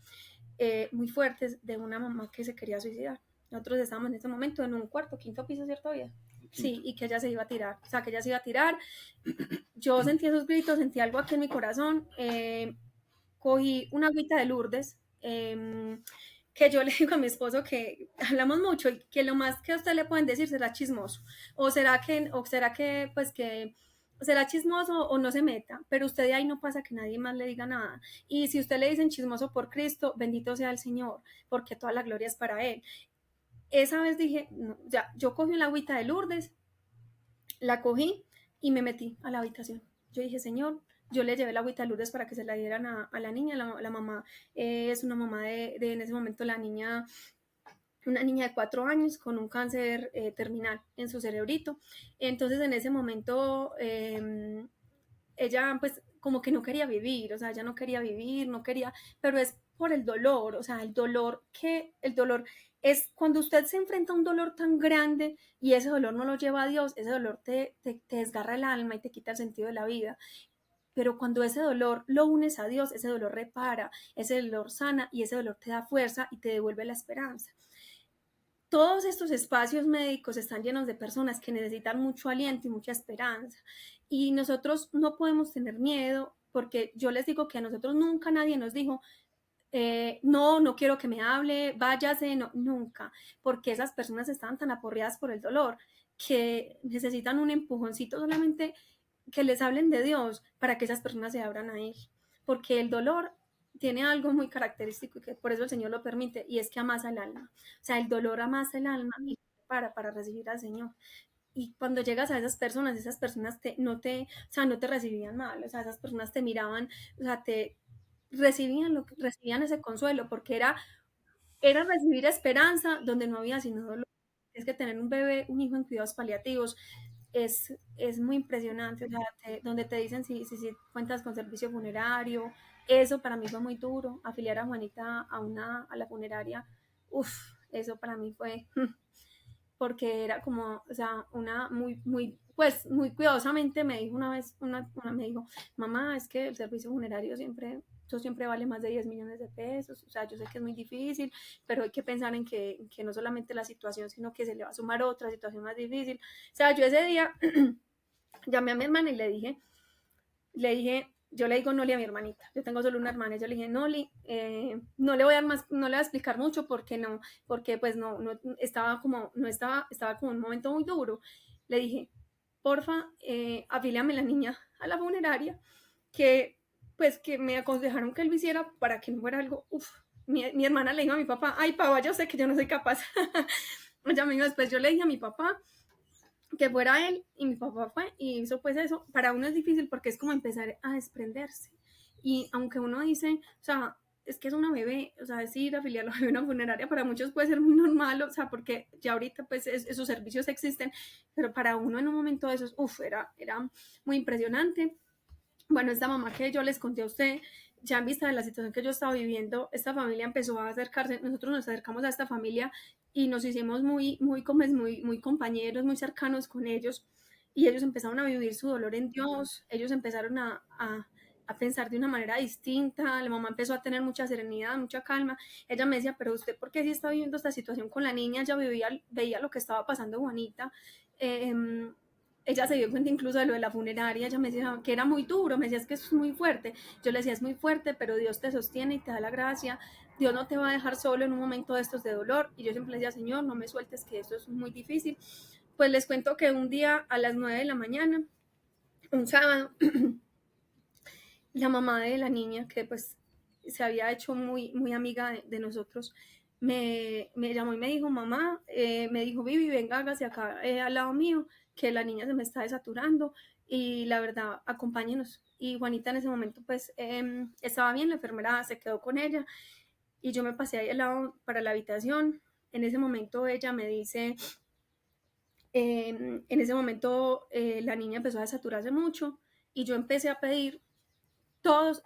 muy fuertes de una mamá que se quería suicidar. Nosotros estábamos en ese momento en un cuarto, quinto piso, ¿cierto? Bien. Sí, y que ella se iba a tirar, o sea, que ella se iba a tirar. Yo sentí esos gritos, sentí algo aquí en mi corazón, cogí una agüita de Lourdes, que yo le digo a mi esposo que hablamos mucho y que lo más que a usted le pueden decir será chismoso, o será que pues que será chismoso o no se meta, pero usted de ahí no pasa que nadie más le diga nada. Y si usted le dicen chismoso por Cristo, bendito sea el Señor, porque toda la gloria es para Él. Esa vez dije, no, ya, yo cogí una agüita de Lourdes, la cogí y me metí a la habitación. Yo dije, Señor, yo le llevé la agüita de Lourdes para que se la dieran a la niña. La mamá es una mamá en ese momento la niña, una niña de 4 años con un cáncer terminal en su cerebrito. Entonces en ese momento ella pues como que no quería vivir, o sea, ella no quería vivir, no quería, pero es por el dolor, o sea, el dolor es cuando usted se enfrenta a un dolor tan grande y ese dolor no lo lleva a Dios, ese dolor te desgarra el alma y te quita el sentido de la vida. Pero cuando ese dolor lo unes a Dios, ese dolor repara, ese dolor sana y ese dolor te da fuerza y te devuelve la esperanza. Todos estos espacios médicos están llenos de personas que necesitan mucho aliento y mucha esperanza. Y nosotros no podemos tener miedo, porque yo les digo que a nosotros nunca nadie nos dijo, no, no quiero que me hable, váyase, no, nunca, porque esas personas están tan aporreadas por el dolor que necesitan un empujoncito solamente que les hablen de Dios para que esas personas se abran a Él. Porque el dolor tiene algo muy característico y que por eso el Señor lo permite, y es que amasa el alma. O sea, el dolor amasa el alma y para recibir al Señor. Y cuando llegas a esas personas no te recibían mal, o sea, esas personas te miraban, o sea, recibían ese consuelo, porque era recibir esperanza donde no había sino dolor. Es que tener un bebé, un hijo en cuidados paliativos, es muy impresionante, o sea, donde te dicen si cuentas con servicio funerario, eso para mí fue muy duro, afiliar a Juanita a la funeraria, uff, eso para mí fue, porque era como, o sea, una pues muy cuidadosamente me dijo una vez, me dijo, mamá, es que el servicio funerario eso siempre vale más de 10 millones de pesos, o sea, yo sé que es muy difícil, pero hay que pensar en que no solamente la situación, sino que se le va a sumar otra situación más difícil. O sea, yo ese día llamé a mi hermana y le dije, yo le digo Noli a mi hermanita, yo tengo solo una hermana, y yo le dije, Noli, no le voy a dar más, no le voy a explicar mucho porque pues no estaba como, estaba como en un momento muy duro. Le dije, porfa, afíliame la niña a la funeraria, que pues que me aconsejaron que lo hiciera para que no fuera algo, mi hermana le dijo a mi papá, ay, papá, yo sé que yo no soy capaz. Ya me dijo, después yo le dije a mi papá que fuera él, y mi papá fue y hizo pues eso. Para uno es difícil porque es como empezar a desprenderse, y aunque uno dice, o sea, es que es una bebé, o sea, decir afiliarlo a una funeraria para muchos puede ser muy normal, o sea, porque ya ahorita pues esos servicios existen, pero para uno en un momento de esos, era muy impresionante. Bueno, esta mamá que yo les conté a usted, ya en vista de la situación que yo estaba viviendo, esta familia empezó a acercarse, nosotros nos acercamos a esta familia y nos hicimos muy compañeros, muy cercanos con ellos, y ellos empezaron a vivir su dolor en Dios, ellos empezaron a pensar de una manera distinta, la mamá empezó a tener mucha serenidad, mucha calma. Ella me decía, pero usted, ¿por qué sí está viviendo esta situación con la niña? Ella veía lo que estaba pasando Juanita. Ella se dio cuenta incluso de lo de la funeraria. Ella me decía que era muy duro, me decía, es que es muy fuerte. Yo le decía, es muy fuerte, pero Dios te sostiene y te da la gracia. Dios no te va a dejar solo en un momento de estos de dolor. Y yo siempre le decía, Señor, no me sueltes, que esto es muy difícil. Pues les cuento que un día a las 9 de la mañana, un sábado, la mamá de la niña, que pues se había hecho muy, muy amiga de nosotros, me llamó y me dijo, mamá, me dijo, Vivi, venga, hágase acá al lado mío, que la niña se me está desaturando y la verdad, acompáñenos. Y Juanita en ese momento pues estaba bien, la enfermera se quedó con ella y yo me pasé ahí al lado para la habitación. En ese momento ella me dice, en ese momento la niña empezó a desaturarse mucho y yo empecé a pedir todos,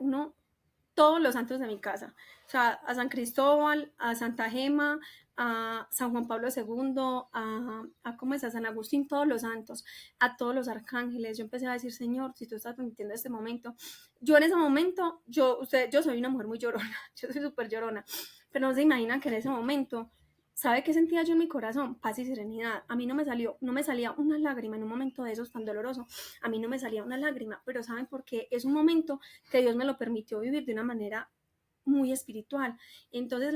todos los santos de mi casa. O sea, a San Cristóbal, a Santa Gema, a San Juan Pablo II, ¿cómo es? A San Agustín, todos los santos, a todos los arcángeles. Yo empecé a decir, Señor, si tú estás permitiendo este momento. Yo en ese momento, yo soy una mujer muy llorona, yo soy súper llorona, pero no se imaginan que en ese momento, ¿sabe qué sentía yo en mi corazón? Paz y serenidad. A mí no me salía una lágrima en un momento de esos tan doloroso. A mí no me salía una lágrima, pero ¿saben por qué? Es un momento que Dios me lo permitió vivir de una manera muy espiritual. Entonces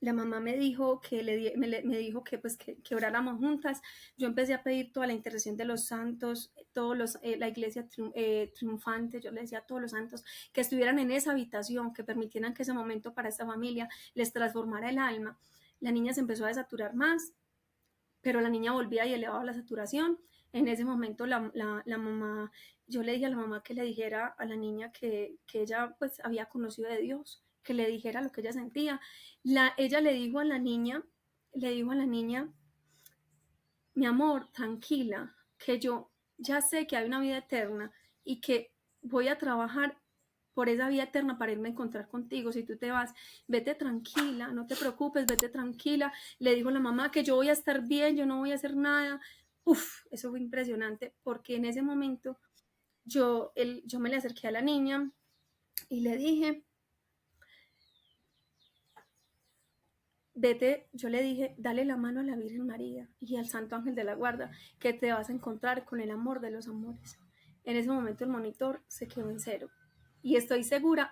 la mamá me dijo que me dijo que pues que oráramos juntas. Yo empecé a pedir toda la intercesión de los santos, la iglesia triunfante. Yo le decía a todos los santos que estuvieran en esa habitación, que permitieran que ese momento para esta familia les transformara el alma. La niña se empezó a desaturar más, pero la niña volvía y elevaba la saturación. En ese momento la mamá, yo le dije a la mamá que le dijera a la niña que ella pues había conocido de Dios, que le dijera lo que ella sentía. Ella le dijo a la niña, mi amor, tranquila, que yo ya sé que hay una vida eterna y que voy a trabajar por esa vida eterna para irme a encontrar contigo. Si tú te vas, vete tranquila, no te preocupes, vete tranquila. Le dijo la mamá que yo voy a estar bien, yo no voy a hacer nada. Uf, eso fue impresionante porque en ese momento yo me le acerqué a la niña y le dije, vete, yo le dije, dale la mano a la Virgen María y al Santo Ángel de la Guarda, que te vas a encontrar con el amor de los amores. En ese momento el monitor se quedó en cero. Y estoy segura,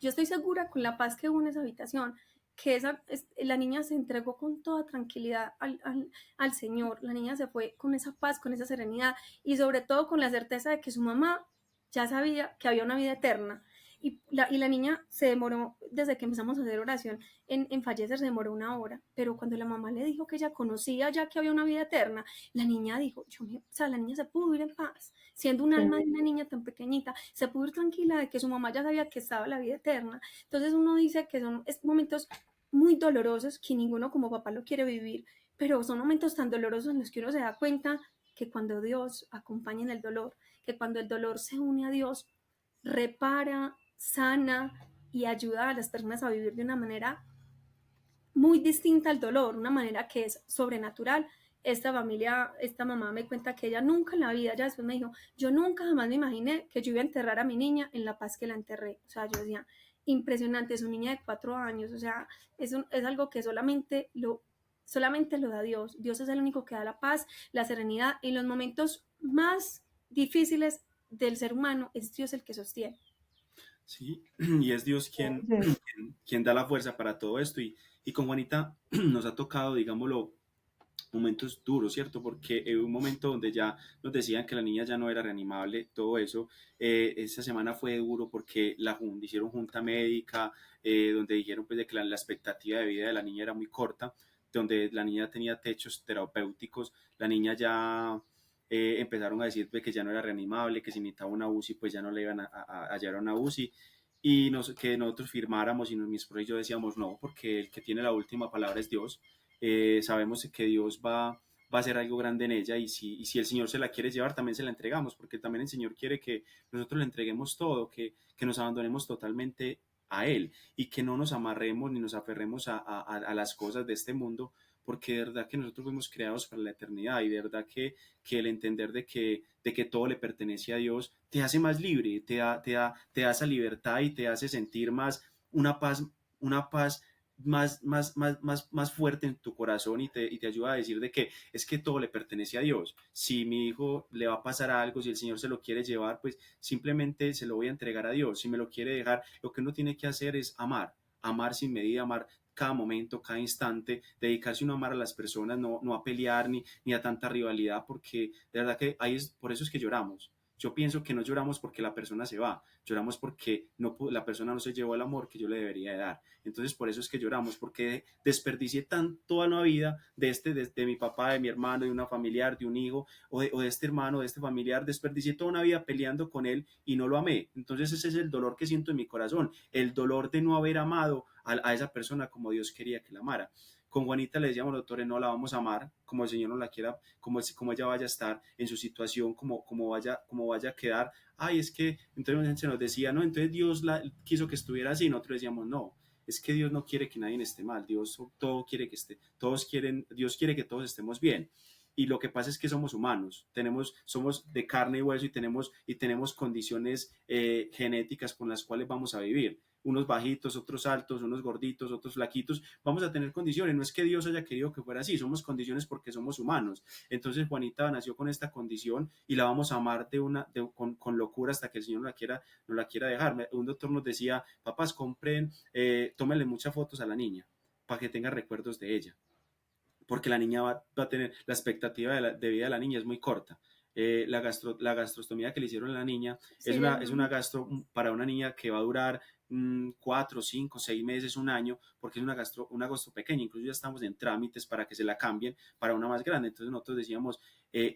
yo estoy segura con la paz que hubo en esa habitación, que la niña se entregó con toda tranquilidad al Señor. La niña se fue con esa paz, con esa serenidad y sobre todo con la certeza de que su mamá ya sabía que había una vida eterna. Y la niña se demoró, desde que empezamos a hacer oración, en fallecer se demoró 1 hora, pero cuando la mamá le dijo que ella conocía ya que había una vida eterna, la niña dijo, o sea, la niña se pudo ir en paz, siendo un alma de una niña tan pequeñita, se pudo ir tranquila de que su mamá ya sabía que estaba la vida eterna. Entonces uno dice que son momentos muy dolorosos que ninguno como papá lo quiere vivir, pero son momentos tan dolorosos en los que uno se da cuenta que cuando Dios acompaña en el dolor, que cuando el dolor se une a Dios, repara, sana y ayuda a las personas a vivir de una manera muy distinta al dolor, una manera que es sobrenatural. Esta mamá me cuenta que ella nunca en la vida, ya después me dijo, yo nunca jamás me imaginé que yo iba a enterrar a mi niña en la paz que la enterré. O sea, yo decía, impresionante, es una niña de 4 años, o sea, es algo que solamente lo da Dios. Dios es el único que da la paz, la serenidad y los momentos más difíciles del ser humano es Dios el que sostiene. Sí, y es Dios quien da la fuerza para todo esto. Y con Juanita nos ha tocado, digámoslo, momentos duros, ¿cierto? Porque hubo un momento donde ya nos decían que la niña ya no era reanimable, todo eso. Esa semana fue duro porque hicieron junta médica, donde dijeron pues de que la expectativa de vida de la niña era muy corta, donde la niña tenía techos terapéuticos, la niña ya empezaron a decir pues, que ya no era reanimable, que si necesitaba una UCI pues ya no le iban a llevar a una UCI y que nosotros firmáramos y mi esposo y yo decíamos no, porque el que tiene la última palabra es Dios. Sabemos que Dios va a hacer algo grande en ella y si el Señor se la quiere llevar, también se la entregamos, porque también el Señor quiere que nosotros le entreguemos todo, que nos abandonemos totalmente a Él y que no nos amarremos ni nos aferremos a las cosas de este mundo, porque de verdad que nosotros fuimos creados para la eternidad y de verdad que el entender de que todo le pertenece a Dios te hace más libre, te da esa libertad y te hace sentir más una paz más fuerte en tu corazón y te ayuda a decir de que es que todo le pertenece a Dios. Si mi hijo le va a pasar algo, si el Señor se lo quiere llevar, pues simplemente se lo voy a entregar a Dios. Si me lo quiere dejar, lo que uno tiene que hacer es amar sin medida, amar cada momento, cada instante, dedicarse uno a amar a las personas, no a pelear ni a tanta rivalidad, porque de verdad que por eso es que lloramos. Yo pienso que no lloramos porque la persona se va, lloramos porque la persona no se llevó el amor que yo le debería de dar. Entonces por eso es que lloramos, porque desperdicié toda una vida de mi papá, de mi hermano, de una familiar, de un hijo, o de este hermano, de este familiar, desperdicié toda una vida peleando con él y no lo amé. Entonces ese es el dolor que siento en mi corazón, el dolor de no haber amado a esa persona como Dios quería que la amara. Con Juanita le decíamos, doctores, no la vamos a amar como el Señor nos la quiera, como ella vaya a estar en su situación, como vaya a quedar. Ay, es que, entonces se nos decía, no, entonces Dios quiso que estuviera así. Nosotros decíamos, no, es que Dios no quiere que nadie esté mal. Dios Dios quiere que todos estemos bien. Y lo que pasa es que somos humanos, somos de carne y hueso y tenemos condiciones genéticas con las cuales vamos a vivir. Unos bajitos, otros altos, unos gorditos, otros flaquitos, vamos a tener condiciones. No es que Dios haya querido que fuera así, somos condiciones porque somos humanos. Entonces Juanita nació con esta condición y la vamos a amar con locura hasta que el Señor no la quiera dejar. Un doctor nos decía, papás, tómenle muchas fotos a la niña para que tenga recuerdos de ella, porque la niña va a tener, la expectativa de vida de la niña es muy corta. La gastrostomía que le hicieron a la niña Sí, es una gastro para una niña que va a durar 4, 5, 6 meses, un año, porque es una gastro pequeña. Incluso ya estamos en trámites para que se la cambien para una más grande. Entonces nosotros decíamos,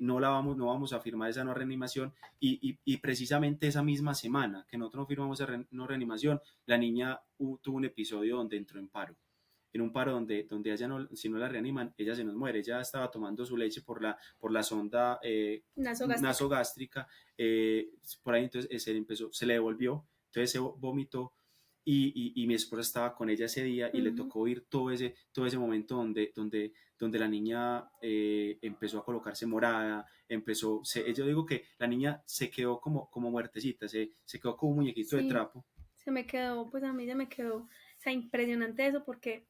no vamos a firmar esa no reanimación, y precisamente esa misma semana que nosotros no firmamos esa no reanimación, la niña tuvo un episodio donde entró en un paro donde ella no, si no la reaniman, ella se nos muere. Ella estaba tomando su leche por la sonda nasogástrica, por ahí entonces se le devolvió, entonces se vomitó, y mi esposa estaba con ella ese día y le tocó ir todo ese momento donde la niña empezó a colocarse morada, yo digo que la niña se quedó como muertecita, se quedó como un muñequito de trapo. Se me quedó, pues a mí se me quedó, o sea, impresionante eso, porque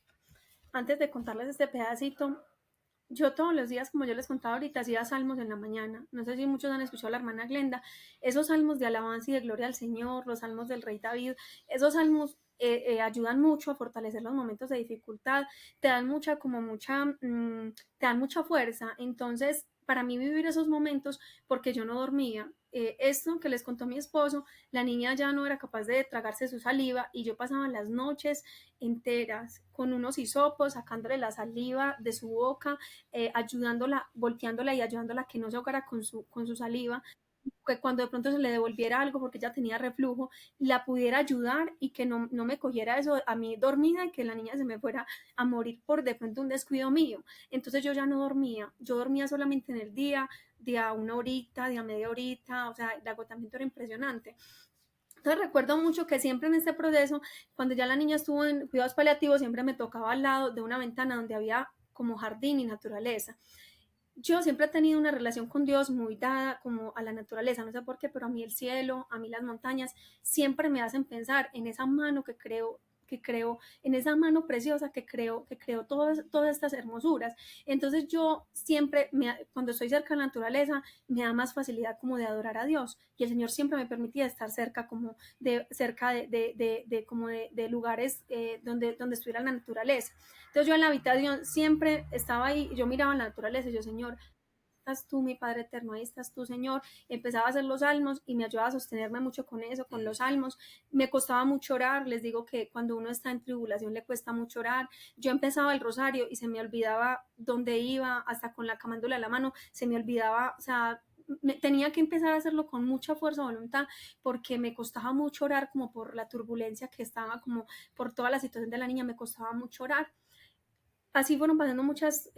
antes de contarles este pedacito, yo todos los días, como yo les contaba ahorita, hacía salmos en la mañana. No sé si muchos han escuchado a la hermana Glenda. Esos salmos de alabanza y de gloria al Señor, los salmos del rey David, esos salmos ayudan mucho a fortalecer los momentos de dificultad, te dan te dan mucha fuerza. Entonces, para mí vivir esos momentos, porque yo no dormía, esto que les contó mi esposo, la niña ya no era capaz de tragarse su saliva y yo pasaba las noches enteras con unos hisopos, sacándole la saliva de su boca, ayudándola, volteándola y ayudándola a que no se ahogara con su saliva, que cuando de pronto se le devolviera algo porque ella tenía reflujo, la pudiera ayudar y que no me cogiera eso a mí dormida y que la niña se me fuera a morir por de pronto un descuido mío. Entonces yo ya no dormía, yo dormía solamente en el día, de a una horita, de a media horita, o sea, el agotamiento era impresionante. Entonces recuerdo mucho que siempre en este proceso, cuando ya la niña estuvo en cuidados paliativos, siempre me tocaba al lado de una ventana donde había como jardín y naturaleza. Yo siempre he tenido una relación con Dios muy dada como a la naturaleza, no sé por qué, pero a mí el cielo, a mí las montañas, siempre me hacen pensar en esa mano en esa mano preciosa que creo todas estas hermosuras. Entonces yo siempre, cuando estoy cerca de la naturaleza, me da más facilidad como de adorar a Dios, y el Señor siempre me permitía estar cerca de lugares donde estuviera la naturaleza. Entonces yo en la habitación siempre estaba ahí, yo miraba la naturaleza y yo, Señor, estás tú, mi Padre eterno, ahí estás tú, Señor. Empezaba a hacer los salmos y me ayudaba a sostenerme mucho con eso, con los salmos. Me costaba mucho orar, les digo que cuando uno está en tribulación le cuesta mucho orar. Yo empezaba el rosario y se me olvidaba dónde iba, hasta con la camándula a la mano, se me olvidaba, o sea, tenía que empezar a hacerlo con mucha fuerza de voluntad, porque me costaba mucho orar, como por la turbulencia que estaba, como por toda la situación de la niña, me costaba mucho orar. Así fueron pasando muchos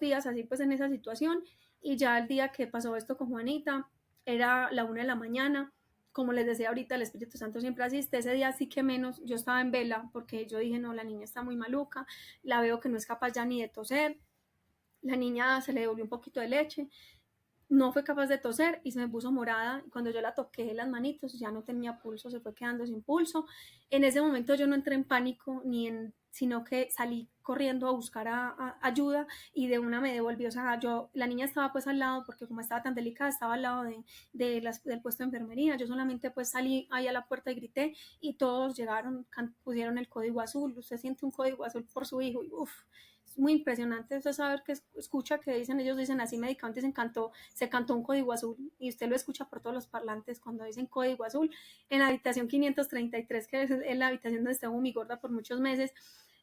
días así pues en esa situación, y ya el día que pasó esto con Juanita era la 1 de la mañana. Como les decía ahorita, el Espíritu Santo siempre asiste. Ese día sí que menos, yo estaba en vela porque yo dije, no, la niña está muy maluca, la veo que no es capaz ya ni de toser, la niña se le devolvió un poquito de leche, no fue capaz de toser y se me puso morada. Cuando yo la toqué las manitos, ya no tenía pulso, se fue quedando sin pulso. En ese momento yo no entré en pánico, sino que salí corriendo a buscar ayuda, y de una me devolvió. O sea, la niña estaba pues al lado, porque como estaba tan delicada, estaba al lado del puesto de enfermería. Yo solamente pues salí ahí a la puerta y grité, y todos llegaron, pusieron el código azul. Usted siente un código azul por su hijo, y muy impresionante eso, saber que escucha que dicen, ellos dicen así médicamente, se cantó un código azul, y usted lo escucha por todos los parlantes cuando dicen código azul, en la habitación 533, que es la habitación donde estuvo mi gorda por muchos meses.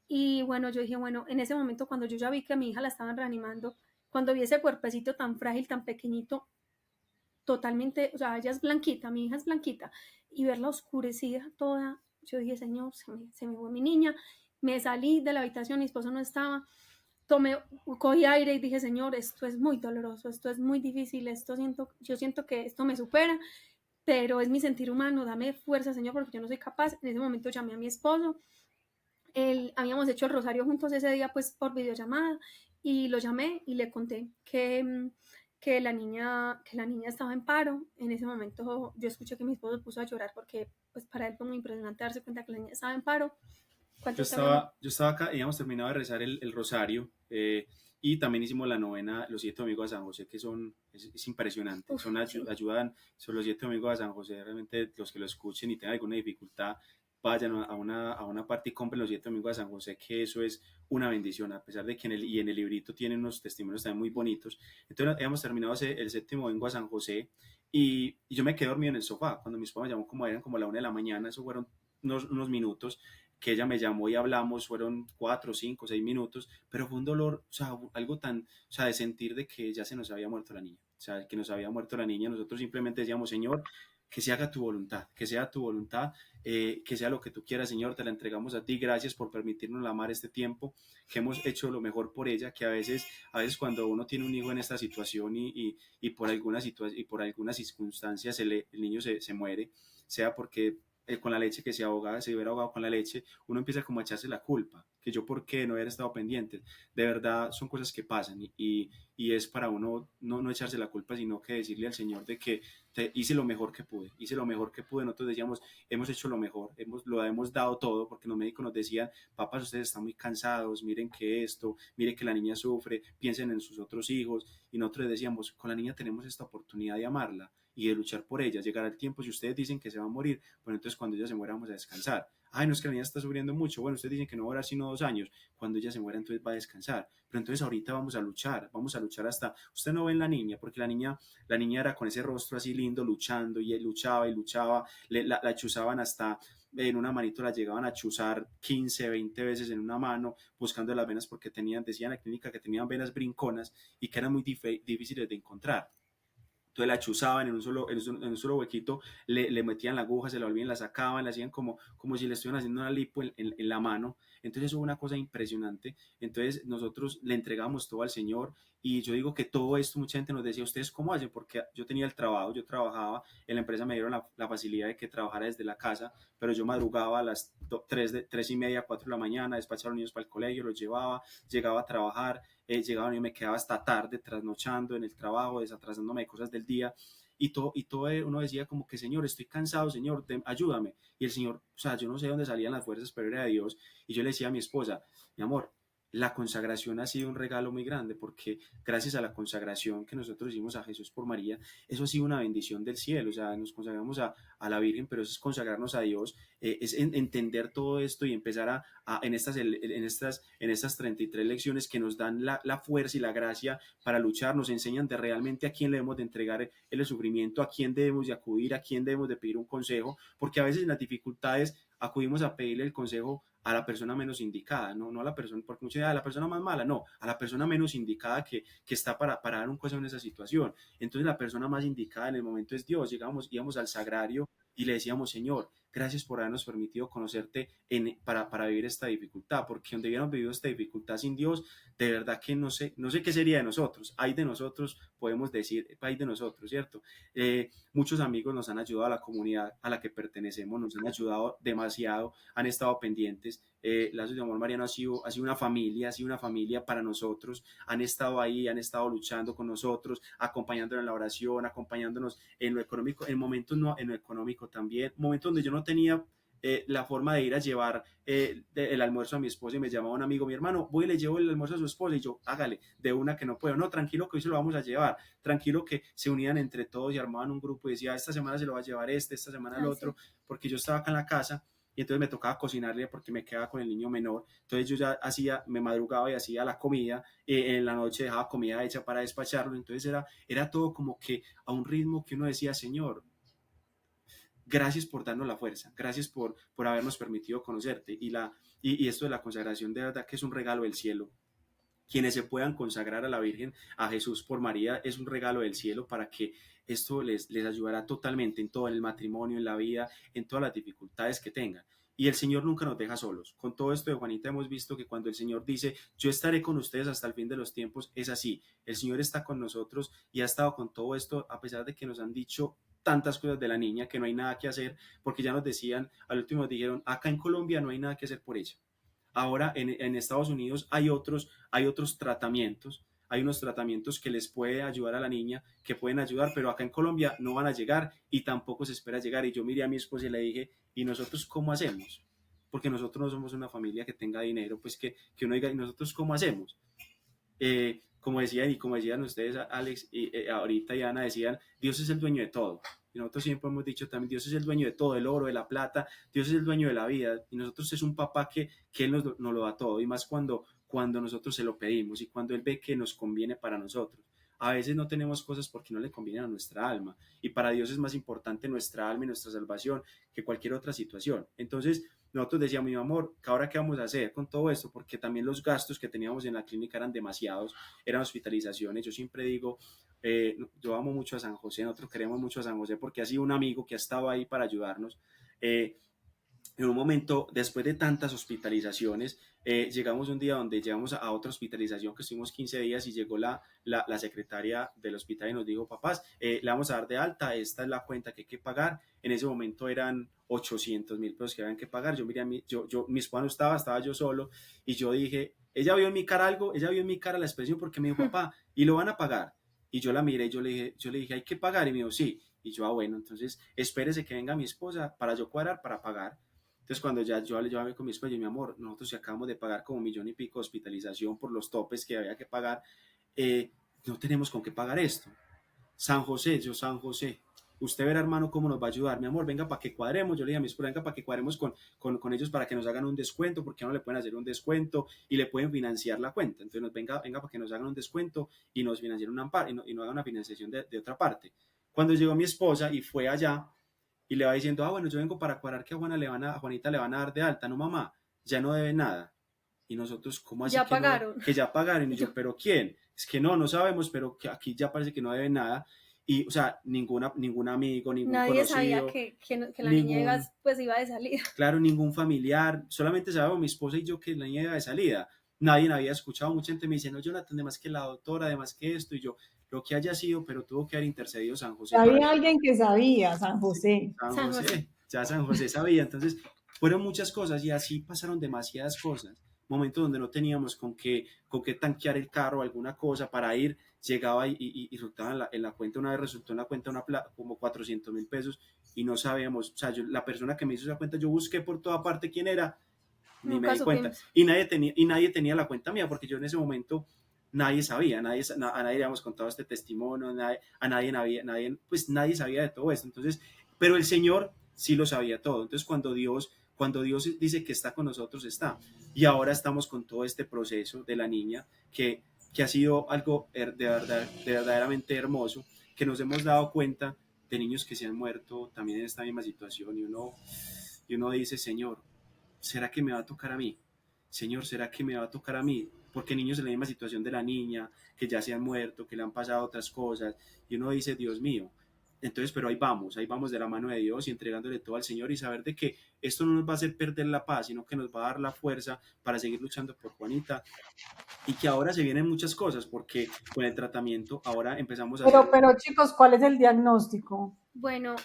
Y bueno, yo dije, bueno, en ese momento cuando yo ya vi que a mi hija la estaban reanimando, cuando vi ese cuerpecito tan frágil, tan pequeñito, totalmente, o sea, ella es blanquita, mi hija es blanquita, y verla oscurecida toda, yo dije, Señor, se me fue mi niña. Me salí de la habitación, mi esposo no estaba, cogí aire y dije, Señor, esto es muy doloroso, esto es muy difícil, yo siento que esto me supera, pero es mi sentir humano, dame fuerza, Señor, porque yo no soy capaz. En ese momento llamé a mi esposo, habíamos hecho el rosario juntos ese día, pues por videollamada, y lo llamé y le conté que la niña estaba en paro. En ese momento yo escuché que mi esposo se puso a llorar porque pues para él fue muy impresionante darse cuenta que la niña estaba en paro. Yo estaba acá y hemos terminado de rezar el rosario, y también hicimos la novena, los 7 domingos a San José, que es impresionante. Uf, sí. Ayudan, son los 7 domingos a San José. Realmente los que lo escuchen y tengan alguna dificultad, vayan a una parte y compren los 7 domingos a San José, que eso es una bendición, a pesar de que en el librito tienen unos testimonios también muy bonitos. Entonces hemos terminado el 7º domingo a San José, y yo me quedé dormido en el sofá cuando mi esposa me llamó, como eran como la 1 de la mañana. Eso fueron unos minutos que ella me llamó y hablamos, fueron 4, 5, 6 minutos, pero fue un dolor, o sea, algo tan, o sea, de sentir de que ya se nos había muerto la niña, o sea, que nos había muerto la niña. Nosotros simplemente decíamos, Señor, que se haga tu voluntad, que sea tu voluntad, que sea lo que tú quieras, Señor, te la entregamos a ti. Gracias por permitirnos amar este tiempo, que hemos hecho lo mejor por ella, que a veces cuando uno tiene un hijo en esta situación y por algunas circunstancias el niño se muere, sea porque con la leche que se ahoga, se hubiera ahogado con la leche, uno empieza como a echarse la culpa, que yo por qué no hubiera estado pendiente. De verdad son cosas que pasan, y es para uno no echarse la culpa, sino que decirle al Señor de que hice lo mejor que pude, hice lo mejor que pude. Nosotros decíamos, hemos hecho lo mejor, lo hemos dado todo, porque los médicos nos decían, papás, ustedes están muy cansados, miren que miren que la niña sufre, piensen en sus otros hijos. Y nosotros decíamos, con la niña tenemos esta oportunidad de amarla y de luchar por ella. Llegará el tiempo, si ustedes dicen que se va a morir, bueno, entonces cuando ella se muera vamos a descansar. Ay, no, es que la niña está sufriendo mucho. Bueno, ustedes dicen que no va a durar sino 2 años. Cuando ella se muera, entonces va a descansar. Pero entonces ahorita vamos a luchar hasta... Usted no ve en la niña, porque la niña era con ese rostro así lindo, luchando, y él luchaba y luchaba. La chuzaban hasta... En una manito la llegaban a chuzar 15, 20 veces en una mano, buscando las venas, porque decían en la clínica que tenían venas brinconas y que eran muy difíciles de encontrar. Entonces la chuzaban en un solo huequito, le metían la aguja, se la volvían, la sacaban, la hacían como si le estuvieran haciendo una lipo en la mano. Entonces eso fue una cosa impresionante. Entonces nosotros le entregamos todo al Señor, y yo digo que todo esto, mucha gente nos decía, ¿ustedes cómo hacen? Porque yo tenía el trabajo, yo trabajaba, en la empresa me dieron la facilidad de que trabajara desde la casa, pero yo madrugaba a las 3:30, 4 de la mañana, despachaba a los niños para el colegio, los llevaba, llegaba a trabajar, llegaba y me quedaba hasta tarde trasnochando en el trabajo, desatrasándome de cosas del día, y todo uno decía como que, Señor, estoy cansado, Señor, ayúdame. Y el Señor, o sea, yo no sé dónde salían las fuerzas, pero era de Dios. Y yo le decía a mi esposa, mi amor, la consagración ha sido un regalo muy grande, porque gracias a la consagración que nosotros hicimos a Jesús por María, eso ha sido una bendición del cielo. O sea, nos consagramos a la Virgen, pero eso es consagrarnos a Dios, es entender todo esto y empezar en estas 33 lecciones que nos dan la fuerza y la gracia para luchar, nos enseñan de realmente a quién le debemos de entregar el sufrimiento, a quién debemos de acudir, a quién debemos de pedir un consejo, porque a veces en las dificultades acudimos a pedirle el consejo a la persona menos indicada, no a la persona, porque muchas veces a la persona más mala, no, a la persona menos indicada que está para dar un consejo en esa situación. Entonces la persona más indicada en el momento es Dios. Íbamos al sagrario y le decíamos, Señor, gracias por habernos permitido conocerte para vivir esta dificultad, porque donde hubiéramos vivido esta dificultad sin Dios, de verdad que no sé qué sería de nosotros. Hay de nosotros, podemos decir, hay de nosotros, ¿cierto? Muchos amigos nos han ayudado, a la comunidad a la que pertenecemos, nos han ayudado demasiado, han estado pendientes. Lazos de Amor Mariano ha sido una familia para nosotros. Han estado ahí, han estado luchando con nosotros, acompañándonos en la oración, acompañándonos en lo económico, en momentos no, en lo económico también, momentos donde yo no tenía la forma de ir a llevar el almuerzo a mi esposa, y me llamaba un amigo, mi hermano, voy y le llevo el almuerzo a su esposa, y yo, hágale, de una, que no puedo, no, tranquilo que hoy se lo vamos a llevar, tranquilo, que se unían entre todos y armaban un grupo y decía, esta semana se lo va a llevar esta semana el otro, porque yo estaba acá en la casa, y entonces me tocaba cocinarle porque me quedaba con el niño menor. Entonces yo ya me madrugaba y hacía la comida, en la noche dejaba comida hecha para despacharlo. Entonces era todo como que a un ritmo que uno decía, Señor, gracias por darnos la fuerza, gracias por habernos permitido conocerte. Y esto de la consagración, de verdad que es un regalo del cielo. Quienes se puedan consagrar a la Virgen, a Jesús por María, es un regalo del cielo para que esto les ayudará totalmente en todo, en el matrimonio, en la vida, en todas las dificultades que tengan. Y el Señor nunca nos deja solos. Con todo esto de Juanita hemos visto que cuando el Señor dice, yo estaré con ustedes hasta el fin de los tiempos, es así. El Señor está con nosotros y ha estado con todo esto, a pesar de que nos han dicho tantas cosas de la niña, que no hay nada que hacer, porque ya nos decían, al último nos dijeron, acá en Colombia no hay nada que hacer por ella. Ahora en Estados Unidos hay otros tratamientos, hay unos tratamientos que les puede ayudar a la niña, que pueden ayudar, pero acá en Colombia no van a llegar y tampoco se espera llegar. Y yo miré a mi esposa y le dije, ¿y nosotros cómo hacemos? Porque nosotros no somos una familia que tenga dinero, pues que uno diga, ¿y nosotros cómo hacemos? Como decían y como decían ustedes, Alex, y ahorita y Ana decían, Dios es el dueño de todo. Y nosotros siempre hemos dicho también, Dios es el dueño de todo, del oro, de la plata, Dios es el dueño de la vida. Y nosotros es un papá que Él nos lo da todo. Y más cuando nosotros se lo pedimos y cuando Él ve que nos conviene para nosotros. A veces no tenemos cosas porque no le convienen a nuestra alma. Y para Dios es más importante nuestra alma y nuestra salvación que cualquier otra situación. Entonces, nosotros decíamos, mi amor, ¿ahora qué vamos a hacer con todo esto? Porque también los gastos que teníamos en la clínica eran demasiados, eran hospitalizaciones. Yo siempre digo, yo amo mucho a San José, nosotros queremos mucho a San José porque ha sido un amigo que ha estado ahí para ayudarnos. En un momento, después de tantas hospitalizaciones, llegamos un día donde llegamos a otra hospitalización que estuvimos 15 días y llegó la secretaria del hospital y nos dijo, papás, le vamos a dar de alta, esta es la cuenta que hay que pagar. En ese momento eran 800.000 pesos que habían que pagar. Yo miré a mi esposa no estaba yo solo y yo dije, ella vio en mi cara algo, ella vio en mi cara la expresión porque me dijo, papá, ¿y lo van a pagar? Y yo la miré y yo le dije, ¿hay que pagar? Y me dijo, sí. Y yo, bueno, entonces espérese que venga mi esposa para yo cuadrar para pagar. Entonces, cuando yo hablé con mi esposa, mi amor, nosotros ya acabamos de pagar como 1.500.000 de hospitalización por los topes que había que pagar, no tenemos con qué pagar esto. San José, usted verá, hermano, cómo nos va a ayudar. Mi amor, venga para que cuadremos. Yo le dije a mi esposa, venga para que cuadremos con ellos para que nos hagan un descuento, porque no le pueden hacer un descuento y le pueden financiar la cuenta. Entonces, venga para que nos hagan un descuento y nos financien una parte y no hagan una financiación de otra parte. Cuando llegó mi esposa y fue allá, y le va diciendo, bueno, yo vengo para cuadrar que a Juanita le van a dar de alta, no mamá, ya no debe nada. Y nosotros, ¿cómo así Ya que no? pagaron. Que ya pagaron. Y yo, ¿pero quién? Es que no sabemos, pero que aquí ya parece que no debe nada. Y, o sea, ningún amigo, ningún Nadie sabía conocido, que la niña ningún, iba de salida. claro, ningún familiar, solamente sabemos mi esposa y yo que la niña iba de salida. Nadie había escuchado, mucha gente me dice, no, Jonathan, además que la doctora, además que esto, y yo, lo que haya sido, pero tuvo que haber intercedido San José para Había que alguien que sabía, San sí, José. San José, ya San José sabía. Entonces, fueron muchas cosas y así pasaron demasiadas cosas. Momentos donde no teníamos con qué tanquear el carro o alguna cosa para ir, llegaba y resultaba en la cuenta, una vez resultó en la cuenta como 400.000 pesos y no sabíamos, o sea, la persona que me hizo esa cuenta, yo busqué por toda parte quién era, ni me Nunca di cuenta. supimos. Y nadie tenía la cuenta mía porque yo en ese momento nadie sabía, a nadie le habíamos contado este testimonio, pues nadie sabía de todo esto. Entonces, pero el Señor sí lo sabía todo. Entonces, cuando Dios dice que está con nosotros, está. Y ahora estamos con todo este proceso de la niña que ha sido algo de verdaderamente hermoso, que nos hemos dado cuenta de niños que se han muerto también en esta misma situación y uno dice, Señor, ¿será que me va a tocar a mí? Señor, ¿será que me va a tocar a mí? Porque niños en la misma situación de la niña, que ya se han muerto, que le han pasado otras cosas, y uno dice, Dios mío. Entonces, pero ahí vamos de la mano de Dios y entregándole todo al Señor y saber de que esto no nos va a hacer perder la paz, sino que nos va a dar la fuerza para seguir luchando por Juanita y que ahora se vienen muchas cosas porque con el tratamiento ahora empezamos a hacer... Pero chicos, ¿cuál es el diagnóstico? Bueno,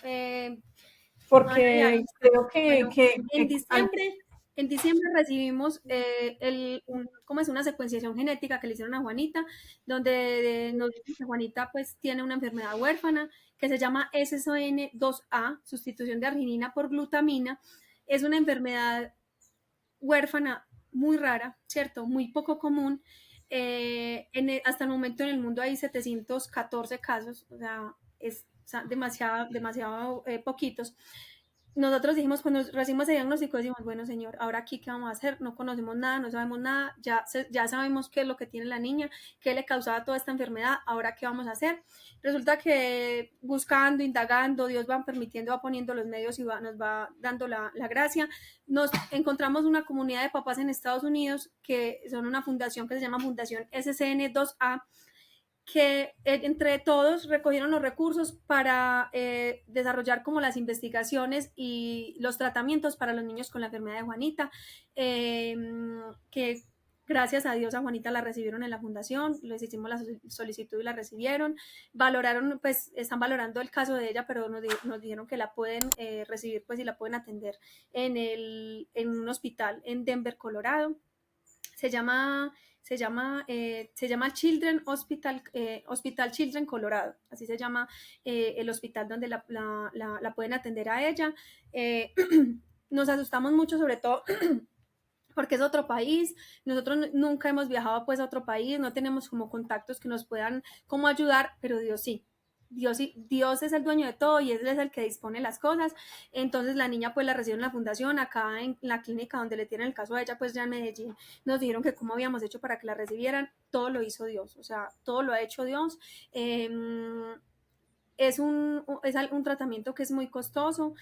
Porque creo bueno, que en diciembre recibimos ¿cómo es? Una secuenciación genética que le hicieron a Juanita, donde nos dicen que Juanita pues tiene una enfermedad huérfana que se llama SSON2A, sustitución de arginina por glutamina. Es una enfermedad huérfana muy rara, ¿cierto? Muy poco común. Hasta el momento en el mundo hay 714 casos, o sea, demasiado poquitos. nosotros dijimos, cuando recibimos ese diagnóstico, decimos, bueno, señor, ahora aquí, ¿qué vamos a hacer? No conocemos nada, no sabemos nada, ya sabemos qué es lo que tiene la niña, qué le causaba toda esta enfermedad, ahora qué vamos a hacer. Resulta que buscando, indagando, Dios va permitiendo, va poniendo los medios y nos va dando la gracia. Nos encontramos una comunidad de papás en Estados Unidos que son una fundación que se llama Fundación SCN2A, que entre todos recogieron los recursos para desarrollar como las investigaciones y los tratamientos para los niños con la enfermedad de Juanita, que gracias a Dios a Juanita la recibieron en la fundación, les hicimos la solicitud y la recibieron, valoraron, pues están valorando el caso de ella, pero nos dijeron que la pueden recibir pues y la pueden atender en un hospital en Denver, Colorado. Se llama Children Hospital, Hospital Children Colorado, así se llama el hospital donde la pueden atender a ella. Nos asustamos mucho, sobre todo porque es otro país, nosotros nunca hemos viajado pues a otro país, no tenemos como contactos que nos puedan como ayudar, pero Dios sí. Dios es el dueño de todo y Él es el que dispone las cosas. Entonces la niña pues la recibió en la fundación, acá en la clínica donde le tienen el caso a ella, pues ya en Medellín, nos dijeron que cómo habíamos hecho para que la recibieran. Todo lo hizo Dios, o sea, todo lo ha hecho Dios. Es un tratamiento que es muy costoso.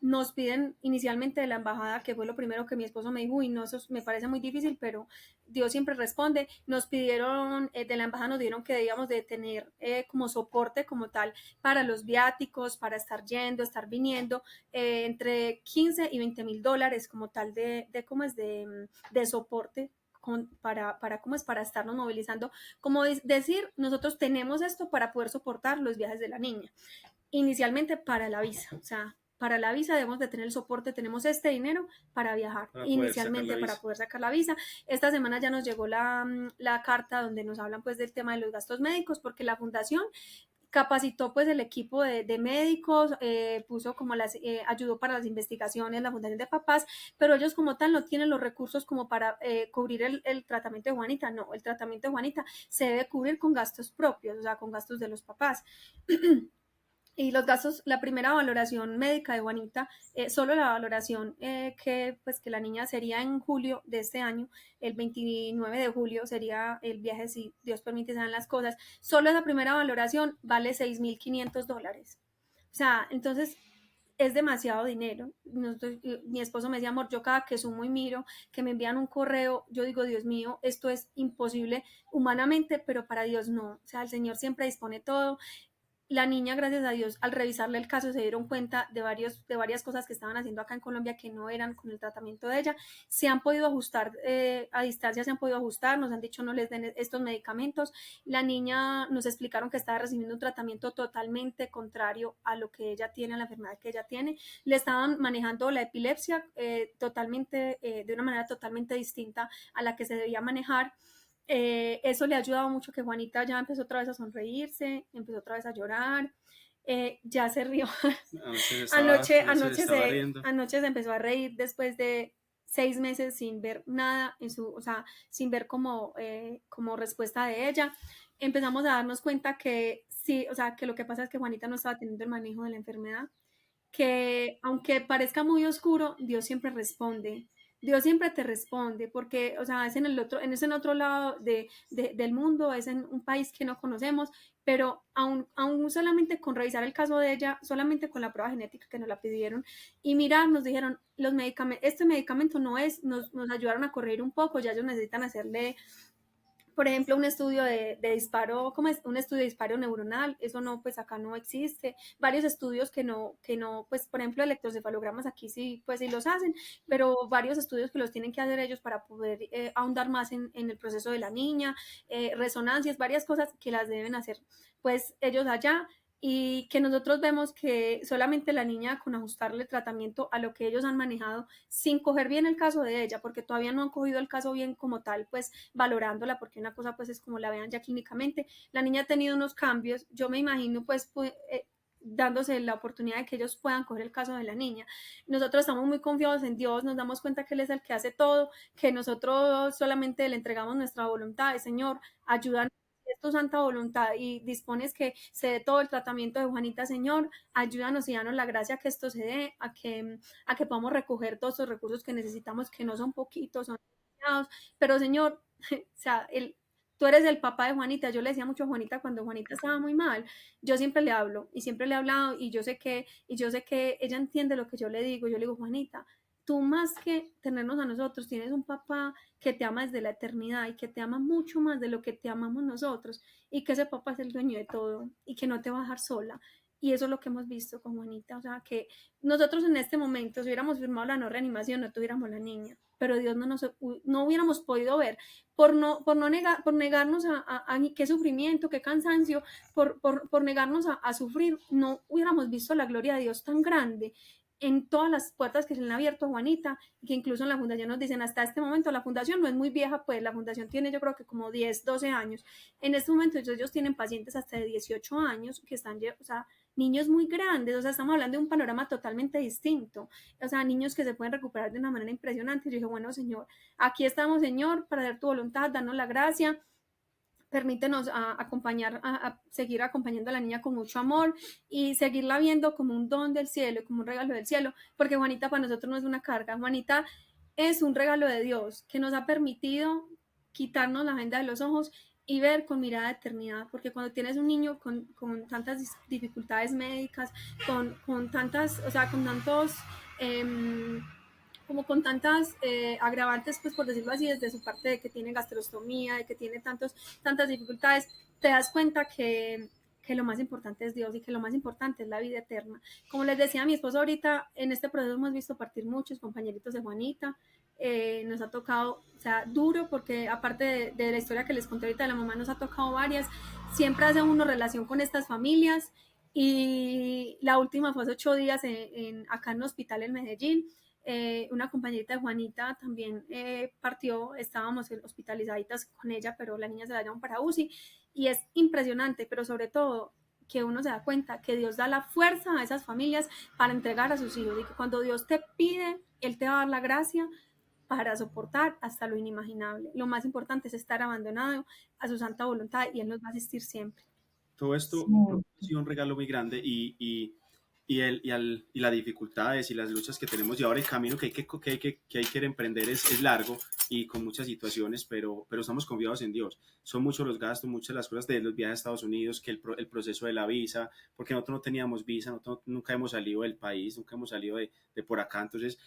Nos piden inicialmente de la embajada, que fue lo primero que mi esposo me dijo, y no, eso me parece muy difícil, pero Dios siempre responde. Nos pidieron, de la embajada nos dieron que debíamos de tener como soporte como tal para los viáticos, para estar yendo, estar viniendo, entre 15 y 20 mil dólares como tal de soporte para estarnos movilizando, como decir, nosotros tenemos esto para poder soportar los viajes de la niña. Inicialmente para la visa, o sea, para la visa debemos de tener el soporte, tenemos este dinero para viajar, para inicialmente para poder sacar la visa. Esta semana ya nos llegó la carta donde nos hablan pues del tema de los gastos médicos, porque la fundación capacitó pues el equipo de médicos, puso como ayudó para las investigaciones, la fundación de papás, pero ellos como tal no tienen los recursos como para cubrir el tratamiento de Juanita. No, el tratamiento de Juanita se debe cubrir con gastos propios, o sea, con gastos de los papás. Y los gastos, la primera valoración médica de Juanita, solo la valoración que la niña sería en julio de este año, el 29 de julio sería el viaje, si Dios permite, sean las cosas, solo esa primera valoración vale $6,500. O sea, entonces es demasiado dinero. Mi esposo me decía, amor, yo cada que sumo y miro que me envían un correo, yo digo, Dios mío, esto es imposible humanamente, pero para Dios no. O sea, el Señor siempre dispone todo. La niña, gracias a Dios, al revisarle el caso se dieron cuenta de varias cosas que estaban haciendo acá en Colombia que no eran con el tratamiento de ella. Se han podido ajustar a distancia, se han podido ajustar, nos han dicho no les den estos medicamentos. La niña nos explicaron que estaba recibiendo un tratamiento totalmente contrario a lo que ella tiene, a la enfermedad que ella tiene. Le estaban manejando la epilepsia totalmente, de una manera totalmente distinta a la que se debía manejar. Eso le ha ayudado mucho, que Juanita ya empezó otra vez a sonreírse, empezó otra vez a llorar, ya se rió. Anoche se empezó a reír después de 6 meses sin ver nada o sea, sin ver como respuesta de ella. Empezamos a darnos cuenta que sí, o sea, que lo que pasa es que Juanita no estaba teniendo el manejo de la enfermedad, que aunque parezca muy oscuro, Dios siempre responde. Dios siempre te responde, porque, o sea, es en el otro lado del mundo, es en un país que no conocemos, pero aún solamente con revisar el caso de ella, solamente con la prueba genética que nos la pidieron, y mirar, nos dijeron, este medicamento no es, nos ayudaron a correr un poco, ya ellos necesitan hacerle, por ejemplo, un estudio de disparo, ¿cómo es? Un estudio de disparo neuronal, eso no, pues acá no existe. Varios estudios que no, pues por ejemplo, electrocefalogramas aquí sí, pues sí los hacen, pero varios estudios que los tienen que hacer ellos para poder ahondar más en el proceso de la niña, resonancias, varias cosas que las deben hacer, pues ellos allá. Y que nosotros vemos que solamente la niña, con ajustarle el tratamiento a lo que ellos han manejado, sin coger bien el caso de ella, porque todavía no han cogido el caso bien como tal, pues valorándola, porque una cosa pues es como la vean ya clínicamente. La niña ha tenido unos cambios, yo me imagino pues dándose la oportunidad de que ellos puedan coger el caso de la niña. Nosotros estamos muy confiados en Dios, nos damos cuenta que Él es el que hace todo, que nosotros solamente le entregamos nuestra voluntad. Señor, ayúdanos, es tu santa voluntad y dispones que se dé todo el tratamiento de Juanita, Señor, ayúdanos y danos la gracia que esto se dé, a que podamos recoger todos los recursos que necesitamos, que no son poquitos, son demasiados, pero Señor, o sea, tú eres el papá de Juanita. Yo le decía mucho a Juanita cuando Juanita estaba muy mal, yo siempre le hablo y siempre le he hablado y yo sé que ella entiende lo que yo le digo. Yo le digo, Juanita, tú más que tenernos a nosotros, tienes un papá que te ama desde la eternidad y que te ama mucho más de lo que te amamos nosotros, y que ese papá es el dueño de todo y que no te va a dejar sola. Y eso es lo que hemos visto con Juanita, o sea, que nosotros en este momento, si hubiéramos firmado la no reanimación, no tuviéramos la niña, pero Dios no hubiéramos podido ver por negarnos a qué sufrimiento, qué cansancio, por negarnos a sufrir, no hubiéramos visto la gloria de Dios tan grande en todas las puertas que se le han abierto a Juanita, que incluso en la fundación nos dicen, hasta este momento la fundación no es muy vieja, pues la fundación tiene yo creo que como 10, 12 años. En este momento ellos tienen pacientes hasta de 18 años que están, o sea, niños muy grandes, o sea, estamos hablando de un panorama totalmente distinto, o sea, niños que se pueden recuperar de una manera impresionante. Yo dije, bueno, Señor, aquí estamos, Señor, para hacer tu voluntad, danos la gracia, permítenos a seguir acompañando a la niña con mucho amor y seguirla viendo como un don del cielo, como un regalo del cielo, porque Juanita para nosotros no es una carga. Juanita es un regalo de Dios que nos ha permitido quitarnos la venda de los ojos y ver con mirada de eternidad, porque cuando tienes un niño con tantas dificultades médicas, con tantas, o sea, con tantos... como con tantas agravantes, pues por decirlo así, desde su parte de que tiene gastrostomía, de que tiene tantas dificultades, te das cuenta que lo más importante es Dios y que lo más importante es la vida eterna. Como les decía a mi esposo ahorita, en este proceso hemos visto partir muchos compañeritos de Juanita, nos ha tocado, o sea, duro, porque aparte de la historia que les conté ahorita de la mamá, nos ha tocado varias, siempre hace uno relación con estas familias, y la última fue hace 8 días acá en un hospital en Medellín. Una compañerita de Juanita también partió, estábamos hospitalizaditas con ella, pero la niña se la llevan para UCI, y es impresionante, pero sobre todo que uno se da cuenta que Dios da la fuerza a esas familias para entregar a sus hijos, y que cuando Dios te pide, Él te va a dar la gracia para soportar hasta lo inimaginable. Lo más importante es estar abandonado a su santa voluntad, y Él nos va a asistir siempre. Todo Sí. esto ha sido un regalo muy grande y las dificultades y las luchas que tenemos y ahora el camino que hay que emprender es largo y con muchas situaciones, pero estamos confiados en Dios. Son muchos los gastos, muchas las cosas de los viajes a Estados Unidos, que el proceso de la visa, porque nosotros no teníamos visa, nosotros nunca hemos salido del país, nunca hemos salido de por acá, entonces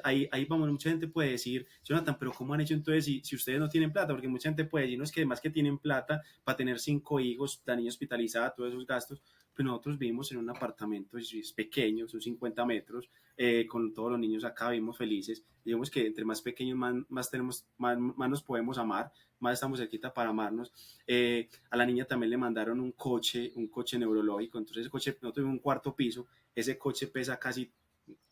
ahí vamos, mucha gente puede decir, Jonathan, pero ¿cómo han hecho entonces si ustedes no tienen plata? Porque mucha gente puede decir, no, es que además que tienen plata para tener 5 hijos, la niña hospitalizada, todos esos gastos, pues nosotros vivimos en un apartamento, es pequeño, son 50 metros, con todos los niños acá, vivimos felices. Digamos que entre más pequeños, más nos podemos amar, más estamos cerquita para amarnos. A la niña también le mandaron un coche neurológico, entonces ese coche, nosotros tuvimos un cuarto piso, ese coche pesa casi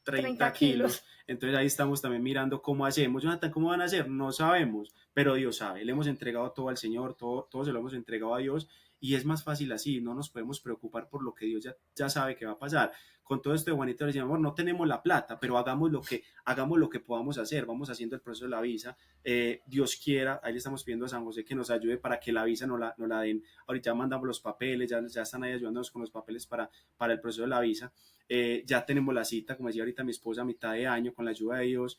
30 kilos, entonces ahí estamos también mirando cómo hacemos. Jonathan, ¿cómo van a hacer? No sabemos, pero Dios sabe, le hemos entregado todo al Señor, todo se lo hemos entregado a Dios, y es más fácil así, no nos podemos preocupar por lo que Dios ya sabe que va a pasar. Con todo esto de Juanita le decíamos, amor, no tenemos la plata, pero hagamos lo que podamos hacer, vamos haciendo el proceso de la visa, Dios quiera, ahí le estamos pidiendo a San José que nos ayude para que la visa no la den, ahorita ya mandamos los papeles, ya están ahí ayudándonos con los papeles para el proceso de la visa. Ya tenemos la cita, como decía ahorita mi esposa, a mitad de año, con la ayuda de Dios.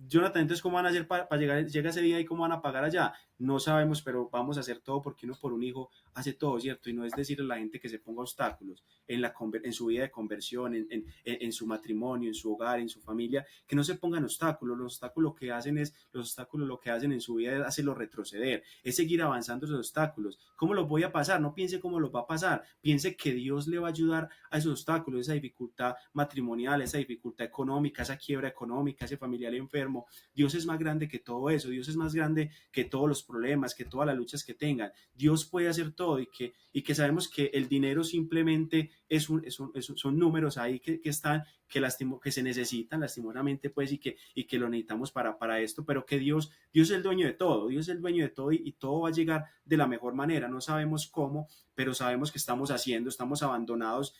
Jonathan, entonces, ¿cómo van a hacer para llegar ese día y cómo van a pagar allá? No sabemos, pero vamos a hacer todo, porque uno por un hijo hace todo, ¿cierto? Y no es decirle a la gente que se ponga obstáculos en su vida de conversión, en su matrimonio, en su hogar, en su familia, que no se pongan obstáculos. Los obstáculos lo que hacen en su vida es hacerlo retroceder, es seguir avanzando esos obstáculos. ¿Cómo los voy a pasar? No piense cómo los va a pasar, piense que Dios le va a ayudar a esos obstáculos, esa dificultad matrimonial, esa dificultad económica, esa quiebra económica, ese familiar enfermo. Dios es más grande que todo eso, Dios es más grande que todos los problemas, que todas las luchas que tengan. Dios puede hacer todo, y que sabemos que el dinero simplemente son números ahí que están, que se necesitan lastimosamente, pues, y que lo necesitamos para esto, pero que Dios es el dueño de todo, Dios es el dueño de todo y todo va a llegar de la mejor manera. No sabemos cómo, pero sabemos que estamos estamos abandonados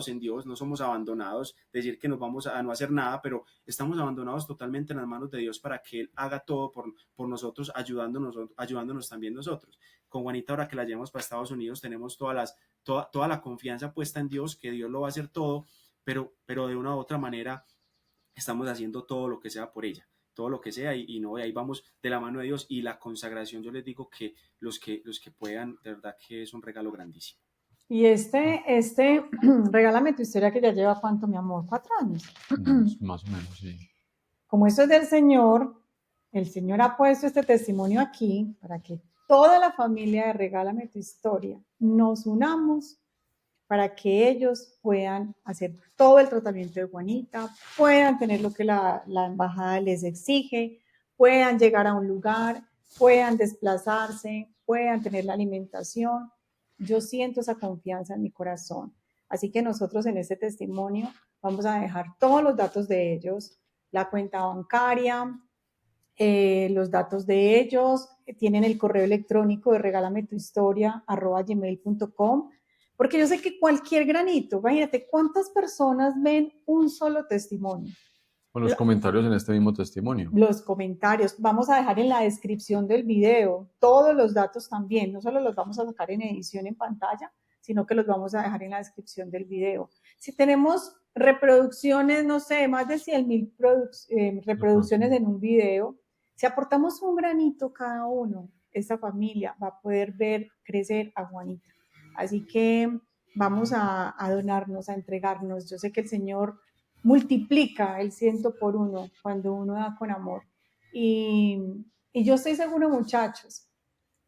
en Dios, no somos abandonados, decir que nos vamos a no hacer nada, pero estamos abandonados totalmente en las manos de Dios para que Él haga todo por nosotros, ayudándonos también nosotros. Con Juanita, ahora que la llevamos para Estados Unidos, tenemos toda la confianza puesta en Dios, que Dios lo va a hacer todo, pero de una u otra manera estamos haciendo todo lo que sea por ella, todo lo que sea, y no, y ahí vamos de la mano de Dios, y la consagración, yo les digo que los que puedan, de verdad que es un regalo grandísimo. Y regálame tu historia, que ya lleva, ¿cuánto, mi amor? 4 años. Más o menos, sí. Como esto es del Señor, el Señor ha puesto este testimonio aquí para que toda la familia de Regálame tu Historia nos unamos para que ellos puedan hacer todo el tratamiento de Juanita, puedan tener lo que la embajada les exige, puedan llegar a un lugar, puedan desplazarse, puedan tener la alimentación. Yo siento esa confianza en mi corazón. Así que nosotros en este testimonio vamos a dejar todos los datos de ellos, la cuenta bancaria, los datos de ellos, tienen el correo electrónico de regalametuhistoria@gmail.com, porque yo sé que cualquier granito, imagínate cuántas personas ven un solo testimonio. Con los comentarios en este mismo testimonio. Los comentarios, vamos a dejar en la descripción del video todos los datos también, no solo los vamos a sacar en edición en pantalla, sino que los vamos a dejar en la descripción del video. Si tenemos reproducciones, no sé, más de 100,000 reproducciones en un video, si aportamos un granito cada uno, esta familia va a poder ver crecer a Juanita. Así que vamos a donarnos, a entregarnos. Yo sé que el Señor multiplica el 100 por 1 cuando uno da con amor. Y yo estoy seguro, muchachos,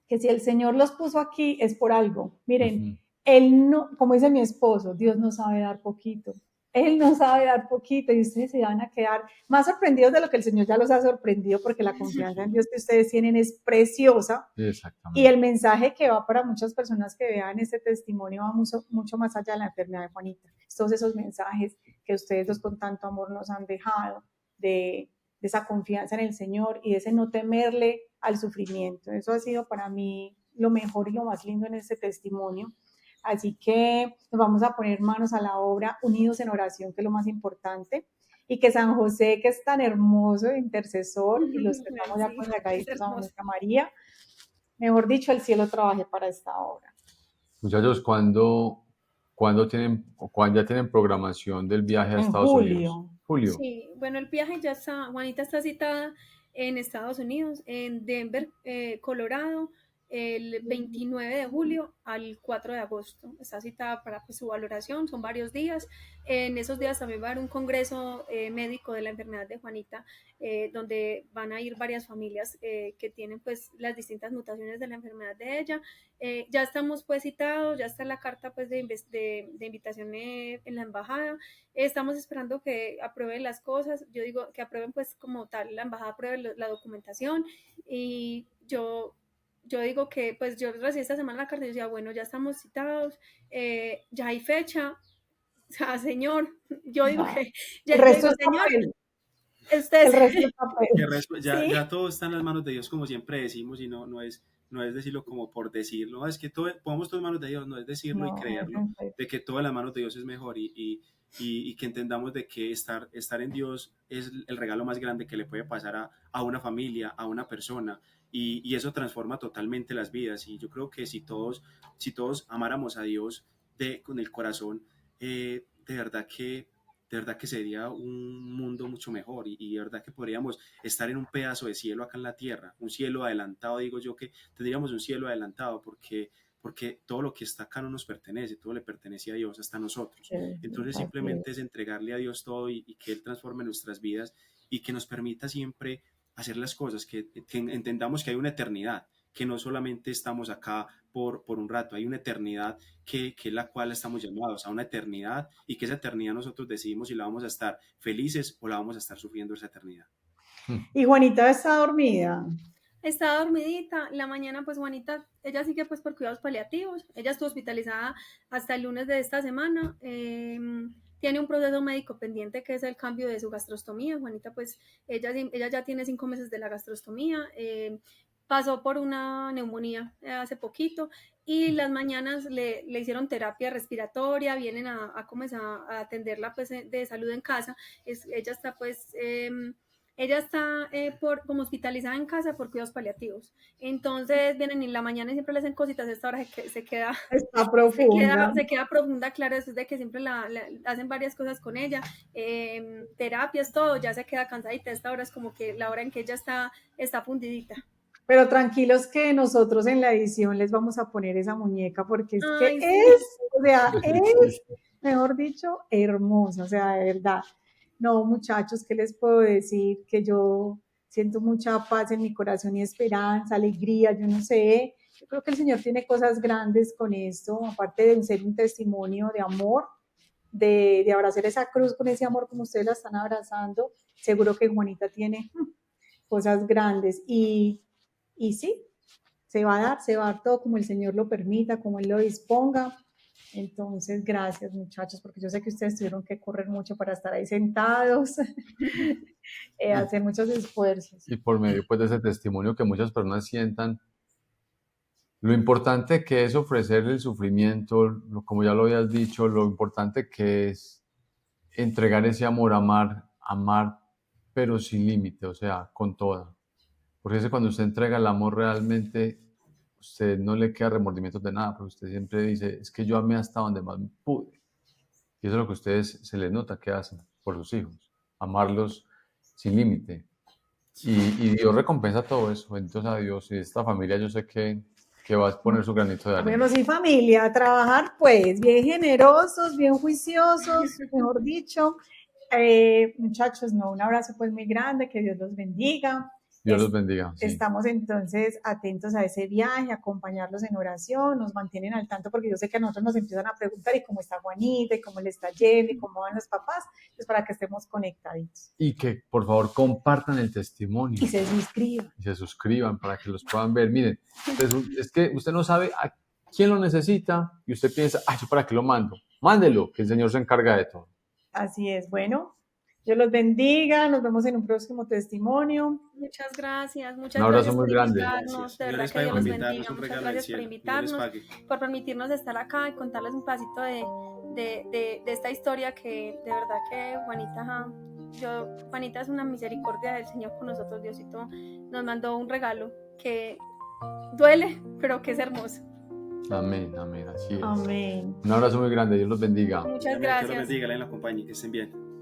que si el Señor los puso aquí es por algo. Miren, Él no, como dice mi esposo, Dios no sabe dar poquito. Él no sabe dar poquito y ustedes se van a quedar más sorprendidos de lo que el Señor ya los ha sorprendido, porque la confianza en Dios que ustedes tienen es preciosa. Exactamente. Y el mensaje que va para muchas personas que vean este testimonio va mucho más allá de la enfermedad de Juanita. Todos esos mensajes que ustedes dos con tanto amor nos han dejado, de esa confianza en el Señor y de ese no temerle al sufrimiento. Eso ha sido para mí lo mejor y lo más lindo en este testimonio. Así que nos vamos a poner manos a la obra, unidos en oración, que es lo más importante, y que San José, que es tan hermoso, intercesor, y los que estamos ya consagraditos a nuestra María, mejor dicho, el cielo trabaje para esta obra. Muchachos, ¿cuándo ya tienen programación del viaje a Estados Unidos? Julio. Sí, bueno, el viaje ya está, Juanita está citada en Estados Unidos, en Denver, Colorado, el 29 de julio al 4 de agosto. Está citada para pues, su valoración, son varios días. En esos días también va a haber un congreso médico de la enfermedad de Juanita, donde van a ir varias familias que tienen pues las distintas mutaciones de la enfermedad de ella. Ya estamos pues citados, ya está la carta pues de invitación en la embajada. Estamos esperando que aprueben las cosas. Yo digo que aprueben pues como tal, la embajada apruebe la documentación, y yo digo que pues yo recibí esta semana la carta y decía, bueno, ya estamos citados, ya hay fecha, o sea, señor, yo digo que ya el resto digo, es señor, papel. ustedes, El resto es papel. Ya, ¿sí? ya todo está en las manos de Dios, como siempre decimos, y no es decirlo como por decirlo, es que pongamos todo en manos de Dios, no es decirlo y creerlo, de que todo en las manos de Dios es mejor, y que entendamos de que estar en Dios es el regalo más grande que le puede pasar a una familia, a una persona, y eso transforma totalmente las vidas. Y yo creo que si todos amáramos a Dios con el corazón, de verdad que sería un mundo mucho mejor, y de verdad que podríamos estar en un pedazo de cielo acá en la tierra, un cielo adelantado. Digo yo que tendríamos un cielo adelantado, porque todo lo que está acá no nos pertenece, todo le pertenece a Dios, hasta nosotros. Entonces simplemente es entregarle a Dios todo, y que Él transforme nuestras vidas, y que nos permita siempre hacer las cosas, que entendamos que hay una eternidad, que no solamente estamos acá por un rato, hay una eternidad que es la cual estamos llamados a una eternidad, y que esa eternidad nosotros decidimos si la vamos a estar felices o la vamos a estar sufriendo esa eternidad. Y Juanita está dormida. Está dormidita. La mañana, pues Juanita, ella sigue pues por cuidados paliativos. Ella estuvo hospitalizada hasta el lunes de esta semana. Tiene tiene un proceso médico pendiente que es el cambio de su gastrostomía. Juanita, pues ella ya tiene 5 meses de la gastrostomía, pasó por una neumonía hace poquito y las mañanas le hicieron terapia respiratoria, vienen a comenzar a atenderla pues de salud en casa. Ella está pues... ella está como hospitalizada en casa por cuidados paliativos. Entonces vienen en la mañana y siempre le hacen cositas. A esta hora se queda, Está profunda. se queda profunda, claro, después de que siempre hacen varias cosas con ella, terapias, todo, ya se queda cansadita. Esta hora es como que la hora en que ella está fundidita. Pero tranquilos que nosotros en la edición les vamos a poner esa muñeca porque es que Ay, sí. o sea, es, mejor dicho, hermosa, o sea, de verdad. No, muchachos, ¿qué les puedo decir? Que yo siento mucha paz en mi corazón y esperanza, alegría, yo no sé. Yo creo que el Señor tiene cosas grandes con esto, aparte de ser un testimonio de amor, de abrazar esa cruz con ese amor como ustedes la están abrazando. Seguro que Juanita tiene cosas grandes y sí, se va a dar todo como el Señor lo permita, como Él lo disponga. Entonces, gracias muchachos, porque yo sé que ustedes tuvieron que correr mucho para estar ahí sentados, hacer muchos esfuerzos. Y por medio pues, de ese testimonio que muchas personas sientan, lo importante que es ofrecer el sufrimiento, como ya lo habías dicho, lo importante que es entregar ese amor, amar, pero sin límite, o sea, con toda. Porque es que cuando usted entrega el amor realmente, usted no le queda remordimientos de nada, porque usted siempre dice, es que yo amé hasta donde más pude. Y eso es lo que a ustedes se les nota que hacen por sus hijos, amarlos sin límite. Y Dios recompensa todo eso, bendito sea Dios. Y esta familia yo sé que va a poner su granito de arena. Bueno, sí, familia, a trabajar pues, bien generosos, bien juiciosos, mejor dicho. Muchachos, no, un abrazo pues muy grande, que Dios los bendiga. Dios los bendiga. Sí. Estamos entonces atentos a ese viaje, acompañarlos en oración, nos mantienen al tanto porque yo sé que a nosotros nos empiezan a preguntar y cómo está Juanita, y cómo le está yendo, y cómo van los papás, pues para que estemos conectaditos. Y que por favor compartan el testimonio. Y se suscriban. Y se suscriban para que los puedan ver. Miren, es que usted no sabe a quién lo necesita y usted piensa, ay, ¿yo para qué lo mando? Mándelo, que el Señor se encarga de todo. Así es, bueno. Dios los bendiga, nos vemos en un próximo testimonio. Muchas gracias, muchas Un abrazo gracias muy por grande. invitarnos, de verdad que Dios los bendiga, muchas gracias por invitarnos, por permitirnos estar acá y contarles un pedacito de esta historia que de verdad que Juanita es una misericordia del Señor con nosotros. Diosito nos mandó un regalo que duele, pero que es hermoso. Amén, amén, así es. Amén. Un abrazo muy grande, Dios los bendiga. Muchas gracias. Dios los bendiga, la acompañe, que estén bien.